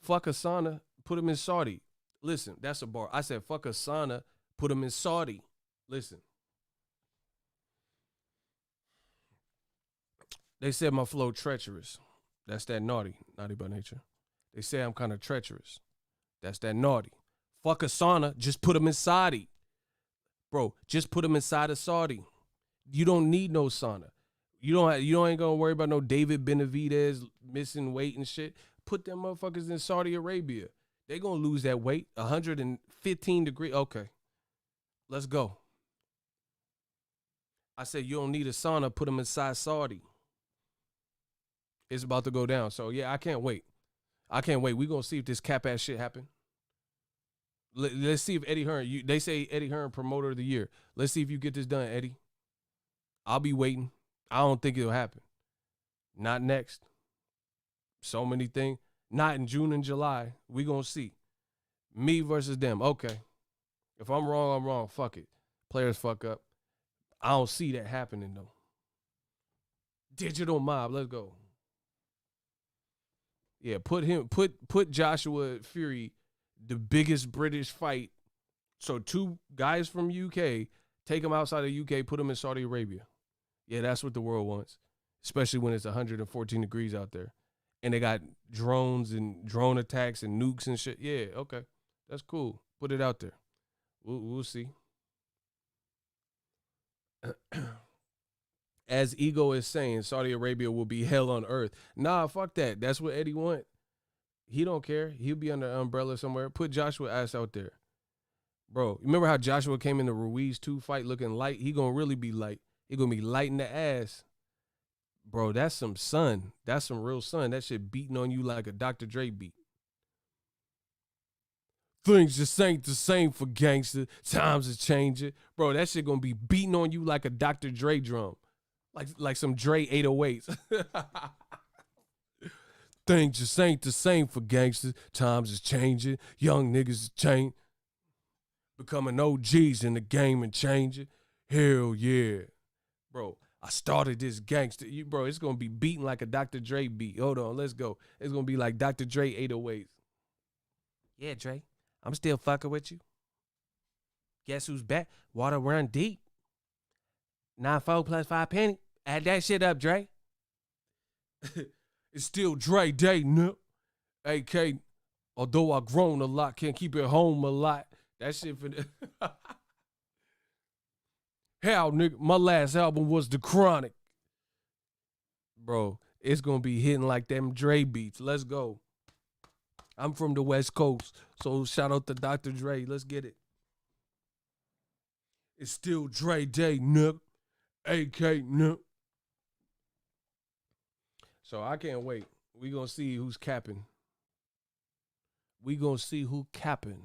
Fuck a sauna. Put him in Saudi. Listen, that's a bar. I said fuck a sauna. Put him in Saudi. Listen. They said my flow treacherous. That's that naughty by nature. They say I'm kind of treacherous. That's that naughty. Fuck a sauna. Just put him in Saudi. Bro, just put him inside of Saudi. You don't need no sauna. You ain't gonna worry about no David Benavidez missing weight and shit. Put them motherfuckers in Saudi Arabia. They gonna lose that weight. 115 degrees. Okay. Let's go. I said you don't need a sauna. Put them inside Saudi. It's about to go down. So yeah, I can't wait. We gonna see if this Cap-A shit happen. Let's see if Eddie Hearn. They say Eddie Hearn promoter of the year. Let's see if you get this done, Eddie. I'll be waiting. I don't think it'll happen. Not next. So many things. Not in June and July. We gonna see. Me versus them. Okay. If I'm wrong, I'm wrong. Fuck it. Players fuck up. I don't see that happening though. Digital mob. Let's go. Yeah, put Joshua Fury, the biggest British fight. So 2 guys from UK, take them outside of UK, put them in Saudi Arabia. Yeah, that's what the world wants, especially when it's 114 degrees out there. And they got drones and drone attacks and nukes and shit. Yeah, okay. That's cool. Put it out there. We'll see. As Ego is saying, Saudi Arabia will be hell on earth. Nah, fuck that. That's what Eddie want. He don't care. He'll be under an umbrella somewhere. Put Joshua ass out there. Bro, remember how Joshua came in the Ruiz 2 fight looking light? He gonna really be light. He gonna be light in the ass. Bro, that's some sun. That's some real sun. That shit beating on you like a Dr. Dre beat. Things just ain't the same for gangster. Times is changing. Bro, that shit gonna be beating on you like a Dr. Dre drum. Like some Dre 808s. Things just ain't the same for gangsters. Times is changing. Young niggas is changing. Becoming OGs in the game and changing. Hell yeah. Bro, I started this gangster. Bro, it's going to be beating like a Dr. Dre beat. Hold on, let's go. It's going to be like Dr. Dre 808s. Yeah, Dre, I'm still fucking with you. Guess who's back? Water run deep. 9-4 plus 5 penny. Add that shit up, Dre. It's still Dre Day, nip. AK, although I grown a lot, can't keep it home a lot. That shit for the hell, nigga. My last album was The Chronic. Bro, it's gonna be hitting like them Dre beats. Let's go. I'm from the West Coast, so shout out to Dr. Dre. Let's get it. It's still Dre Day, nip. AK, nip. So I can't wait. We gonna see who's capping. We gonna see who capping.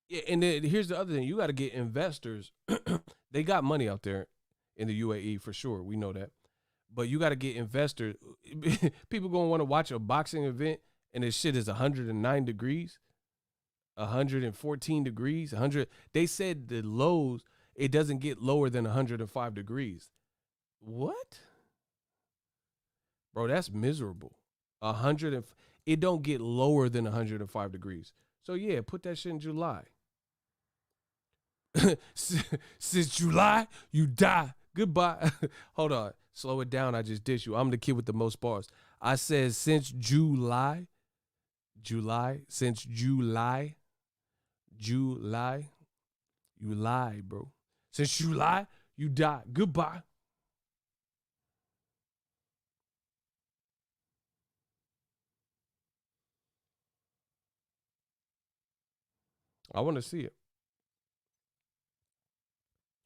Yeah, and then here's the other thing. You got to get investors. They got money out there in the UAE for sure. We know that. But you got to get investors. People going to want to watch a boxing event and this shit is 109 degrees, 114 degrees, 100. They said the lows, it doesn't get lower than 105 degrees. What? Bro, that's miserable. It don't get lower than 105 degrees. So yeah, put that shit in July. Since July, you die. Goodbye. Hold on. Slow it down. I just did you. I'm the kid with the most bars. I said since July. Since July. You lie, bro. Since July, you die. Goodbye. I want to see it.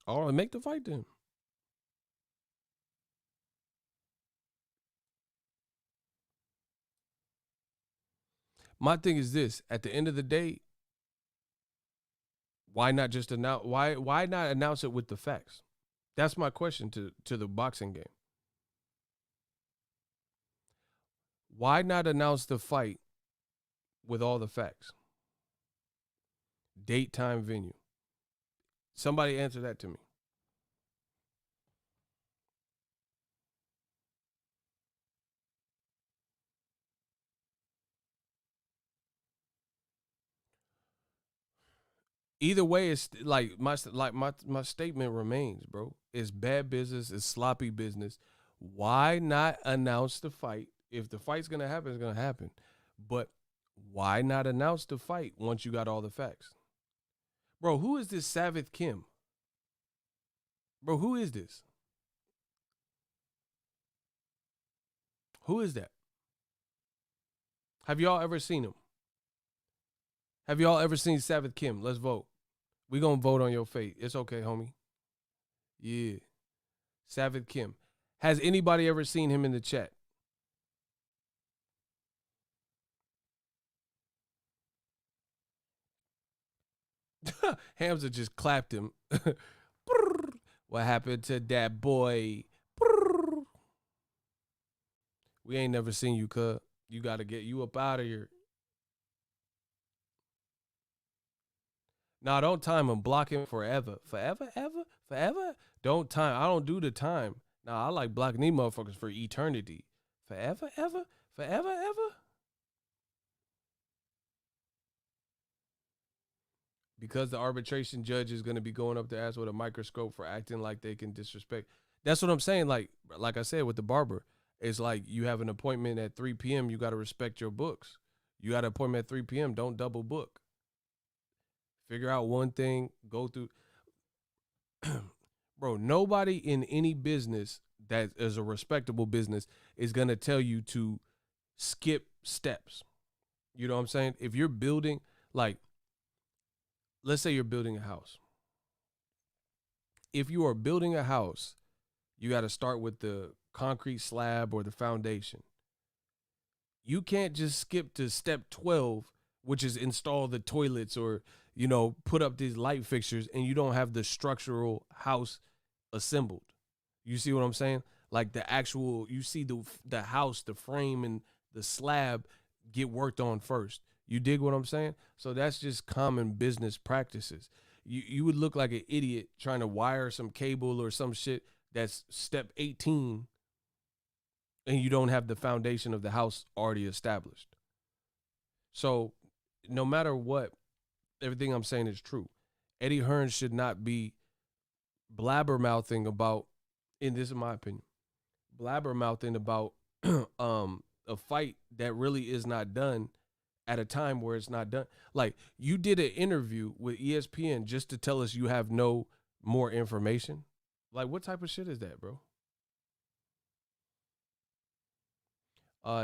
All right, make the fight then. My thing is this: at the end of the day, why not just announce? Why not announce it with the facts? That's my question to the boxing game. Why not announce the fight with all the facts? Date, time, venue. Somebody answer that to me. Either way, it's like my statement remains, bro. It's bad business. It's sloppy business. Why not announce the fight? If the fight's gonna happen, it's gonna happen. But why not announce the fight once you got all the facts? Bro, who is this Savith Kim? Bro, who is this? Who is that? Have y'all ever seen him? Have y'all ever seen Savith Kim? Let's vote. We gonna vote on your fate. It's okay, homie. Yeah. Savith Kim. Has anybody ever seen him in the chat? Hamza just clapped him. What happened to that boy? We ain't never seen you, cuz. You got to get you up out of here. Nah, don't time him. Block him forever. Forever, ever, forever? Don't time. I don't do the time. Nah, I like blocking these motherfuckers for eternity. Forever, ever? Forever, ever? Because the arbitration judge is going to be going up their ass with a microscope for acting like they can disrespect. That's what I'm saying. Like I said with the barber, it's like you have an appointment at 3 p.m. You got to respect your books. You got an appointment at 3 p.m. Don't double book. Figure out one thing, go through. Bro, nobody in any business that is a respectable business is going to tell you to skip steps. You know what I'm saying? If you're building, like, let's say you're building a house. If you are building a house, you got to start with the concrete slab or the foundation. You can't just skip to step 12, which is install the toilets or, put up these light fixtures and you don't have the structural house assembled. You see what I'm saying? Like the actual, you see the house, the frame and the slab get worked on first. You dig what I'm saying? So that's just common business practices. You would look like an idiot trying to wire some cable or some shit that's step 18 and you don't have the foundation of the house already established. So no matter what, everything I'm saying is true. Eddie Hearn should not be blabbermouthing about, and this is my opinion, blabbermouthing about a fight that really is not done at a time where it's not done. Like, you did an interview with ESPN just to tell us you have no more information. Like, what type of shit is that, bro?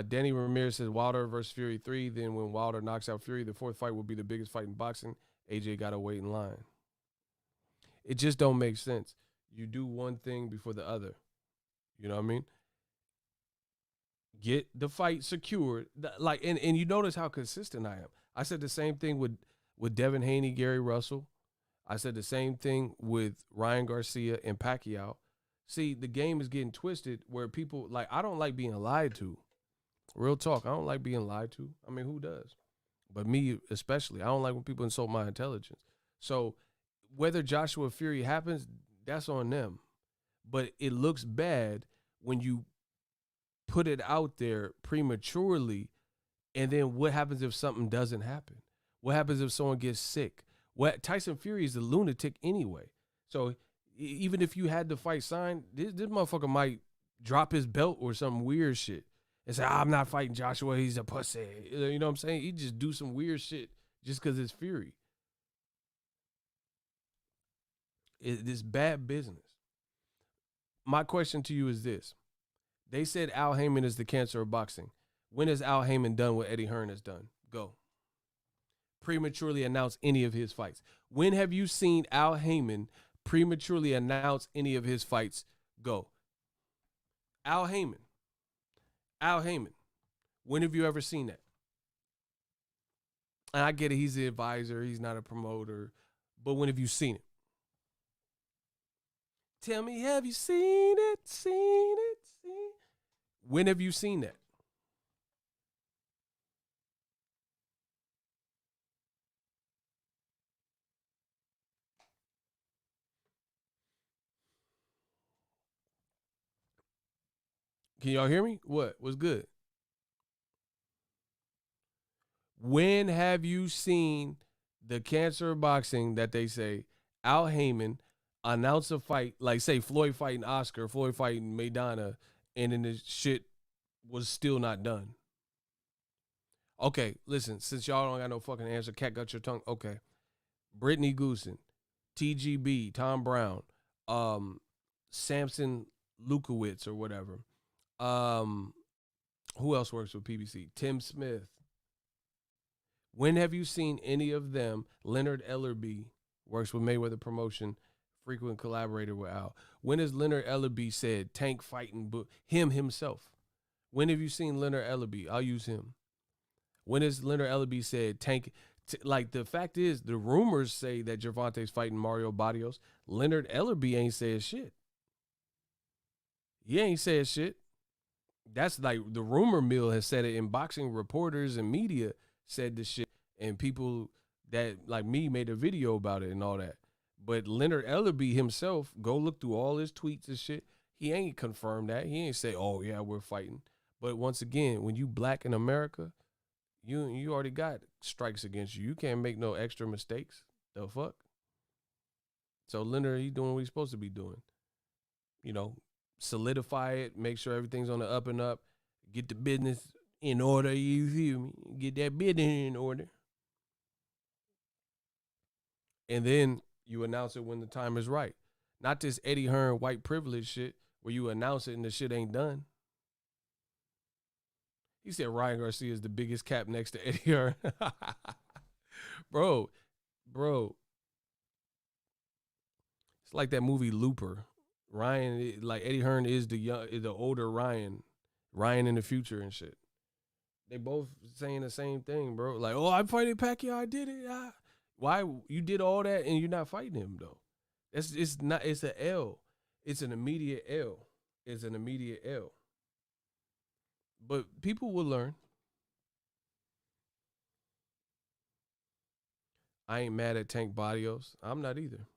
Danny Ramirez says Wilder versus Fury 3. Then when Wilder knocks out Fury, the fourth fight will be the biggest fight in boxing. AJ got to wait in line. It just don't make sense. You do one thing before the other. You know what I mean? Get the fight secured. Like, and you notice how consistent I am. I said the same thing with Devin Haney, Gary Russell. I said the same thing with Ryan Garcia and Pacquiao. See, the game is getting twisted where people, like, I don't like being lied to. Real talk, I don't like being lied to. I mean, who does? But me especially. I don't like when people insult my intelligence. So whether Joshua Fury happens, that's on them. But it looks bad when you put it out there prematurely, and then what happens if something doesn't happen? What happens if someone gets sick? Tyson Fury is a lunatic anyway. So even if you had the fight signed, this motherfucker might drop his belt or some weird shit and say, I'm not fighting Joshua, he's a pussy. You know what I'm saying? He just do some weird shit just because it's Fury. It's bad business. My question to you is this. They said Al Heyman is the cancer of boxing. When has Al Heyman done what Eddie Hearn has done? Go. Prematurely announce any of his fights. When have you seen Al Heyman prematurely announce any of his fights? Go. Al Heyman. Al Heyman. When have you ever seen that? And I get it, he's the advisor, he's not a promoter, but when have you seen it? Tell me, have you seen it? Seen it? When have you seen that? Can y'all hear me? What? What's good? When have you seen the cancer of boxing that they say Al Heyman announce a fight, like say Floyd fighting Oscar, Floyd fighting Maidana, and then the shit was still not done? Okay, listen, since y'all don't got no fucking answer, cat got your tongue. Okay. Brittany Goosen, TGB, Tom Brown, Samson Lukowitz or whatever. Who else works with PBC? Tim Smith. When have you seen any of them? Leonard Ellerby works with Mayweather Promotion, frequent collaborator with Al. When has Leonard Ellerby said Tank fighting him himself? When have you seen Leonard Ellerby? I'll use him. When has Leonard Ellerby said Tank? Like, the fact is, the rumors say that Gervonta's fighting Mario Barrios. Leonard Ellerby ain't said shit. He ain't said shit. That's like the rumor mill has said it, and boxing reporters and media said this shit, and people that like me made a video about it and all that. But Leonard Ellerby himself, go look through all his tweets and shit. He ain't confirmed that. He ain't say, oh yeah, we're fighting. But once again, when you black in America, you already got strikes against you. You can't make no extra mistakes. The fuck? So Leonard, he doing what he's supposed to be doing. You know, solidify it, make sure everything's on the up and up, get the business in order, you feel me? Get that business in order. And then you announce it when the time is right. Not this Eddie Hearn white privilege shit where you announce it and the shit ain't done. He said Ryan Garcia is the biggest cap next to Eddie Hearn. Bro. It's like that movie Looper. Ryan, like Eddie Hearn is the older Ryan in the future and shit. They both saying the same thing, bro. Like, oh, I'm fighting Pacquiao, I did it. Why you did all that and you're not fighting him though? It's not. It's an L. It's an immediate L. It's an immediate L. But people will learn. I ain't mad at Tank Barrios. I'm not either.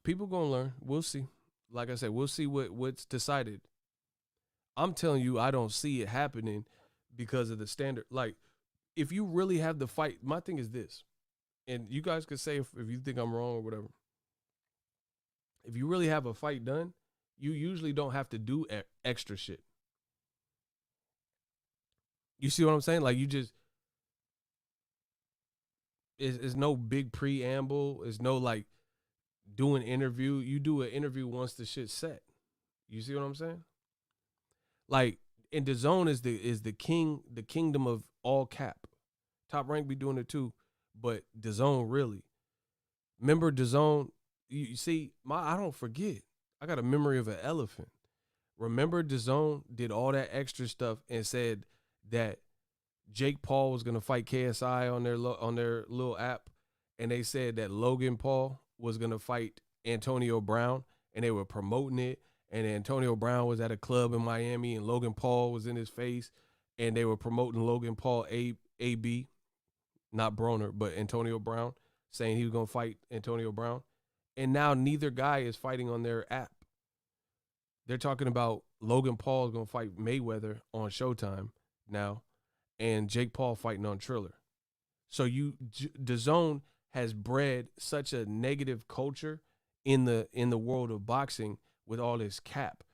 People gonna learn. We'll see. Like I said, we'll see what's decided. I'm telling you, I don't see it happening because of the standard. Like, if you really have the fight, my thing is this, and you guys could say if you think I'm wrong or whatever. If you really have a fight done, you usually don't have to do extra shit. You see what I'm saying? Like, you just, it's no big preamble. It's no like do an interview. You do an interview once the shit's set. You see what I'm saying? Like, and the zone is the kingdom of all cap. Top Rank be doing it too, but the zone really. Remember the zone? You see, I don't forget. I got a memory of an elephant. Remember the zone did all that extra stuff and said that Jake Paul was gonna fight KSI on their little app, and they said that Logan Paul was gonna fight Antonio Brown, and they were promoting it. And Antonio Brown was at a club in Miami, and Logan Paul was in his face, and they were promoting Logan Paul AB, not Broner, but Antonio Brown, saying he was gonna fight Antonio Brown. And now neither guy is fighting on their app. They're talking about Logan Paul is gonna fight Mayweather on Showtime now, and Jake Paul fighting on Triller. So the zone has bred such a negative culture in the world of boxing with all this cap.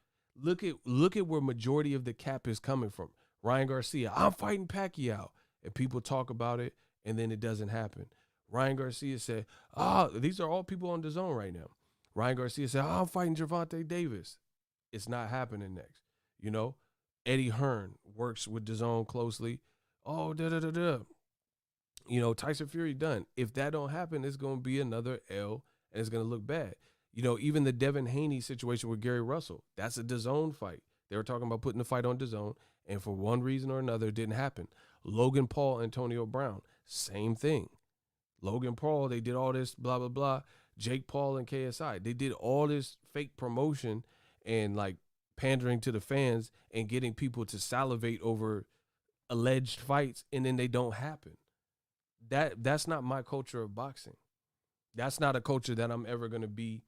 Look at where majority of the cap is coming from. Ryan Garcia, I'm fighting Pacquiao, and people talk about it, and then it doesn't happen. Ryan Garcia said, these are all people on the zone right now. Ryan Garcia said, I'm fighting Gervonta Davis. It's not happening next. You know, Eddie Hearn works with the zone closely. Oh, da-da-da-da. You know, Tyson Fury done. If that don't happen, it's going to be another L, and it's going to look bad. You know, even the Devin Haney situation with Gary Russell, that's a DAZN fight. They were talking about putting the fight on DAZN, and for one reason or another, it didn't happen. Logan Paul, Antonio Brown, same thing. Logan Paul, they did all this blah, blah, blah. Jake Paul and KSI, they did all this fake promotion and like pandering to the fans and getting people to salivate over alleged fights, and then they don't happen. That's not my culture of boxing. That's not a culture that I'm ever going to be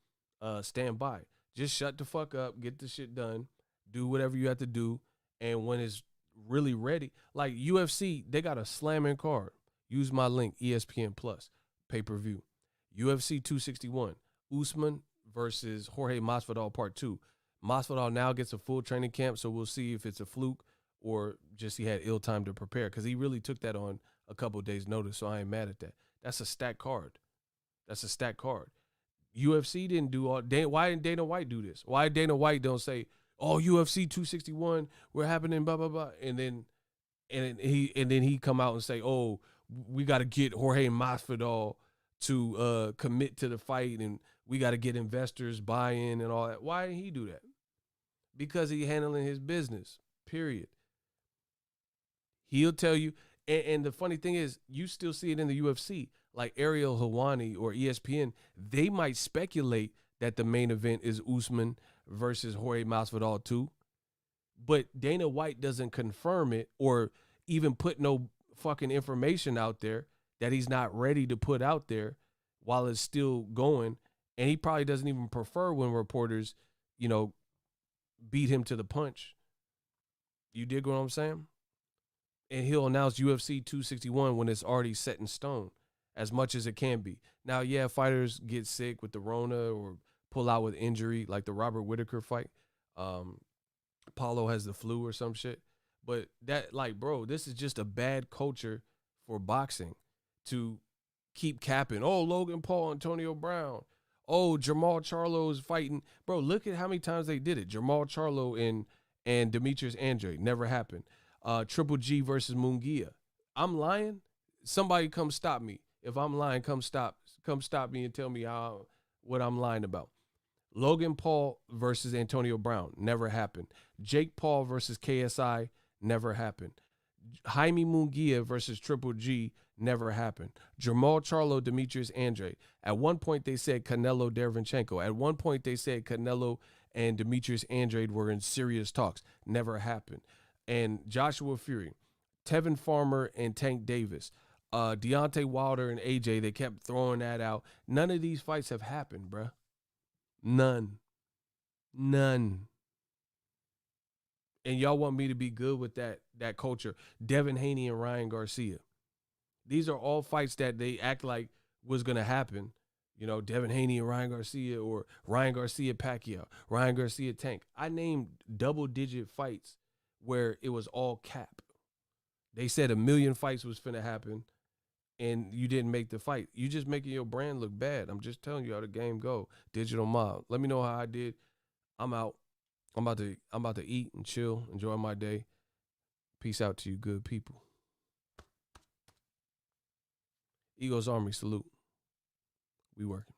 stand by. Just shut the fuck up, get the shit done, do whatever you have to do, and when it's really ready, like UFC, they got a slamming card. Use my link, ESPN Plus, pay-per-view. UFC 261, Usman versus Jorge Masvidal Part 2. Masvidal now gets a full training camp, so we'll see if it's a fluke or just he had ill time to prepare, because he really took that on a couple days' notice, so I ain't mad at that. That's a stacked card. That's a stacked card. UFC didn't do all. Why didn't Dana White do this? Why Dana White don't say, "Oh, UFC 261, we're happening, blah blah blah," and then he come out and say, "Oh, we got to get Jorge Masvidal to commit to the fight, and we got to get investors buy-in and all that." Why didn't he do that? Because he handling his business. Period. He'll tell you. And the funny thing is, you still see it in the UFC. Like Ariel Helwani or ESPN, they might speculate that the main event is Usman versus Jorge Masvidal 2. But Dana White doesn't confirm it or even put no fucking information out there that he's not ready to put out there while it's still going. And he probably doesn't even prefer when reporters, you know, beat him to the punch. You dig what I'm saying? And he'll announce UFC 261 when it's already set in stone, as much as it can be. Now, yeah, fighters get sick with the Rona or pull out with injury, like the Robert Whitaker fight. Paulo has the flu or some shit. But that, like, bro, this is just a bad culture for boxing to keep capping. Oh, Logan Paul, Antonio Brown. Oh, Jermall Charlo is fighting. Bro, look at how many times they did it. Jermall Charlo and Demetrius Andre. Never happened. Triple G versus Munguia. I'm lying? Somebody come stop me. If I'm lying, come stop me and tell me what I'm lying about. Logan Paul versus Antonio Brown. Never happened. Jake Paul versus KSI. Never happened. Jaime Munguia versus Triple G never happened. Jamal Charlo, Demetrius Andrade. At one point, they said Canelo Derevchenko. At one point, they said Canelo and Demetrius Andrade were in serious talks. Never happened. And Joshua Fury, Tevin Farmer and Tank Davis, Deontay Wilder and AJ, they kept throwing that out. None of these fights have happened, bruh. None. And y'all want me to be good with that culture. Devin Haney and Ryan Garcia. These are all fights that they act like was going to happen. You know, Devin Haney and Ryan Garcia, or Ryan Garcia Pacquiao, Ryan Garcia Tank. I named double-digit fights where it was all cap. They said 1 million fights was finna happen, and you didn't make the fight. You just making your brand look bad. I'm just telling you how the game go. Digital Mob. Let me know how I did. I'm out. I'm about to eat and chill, enjoy my day. Peace out to you good people. Eagles Army, salute. We working.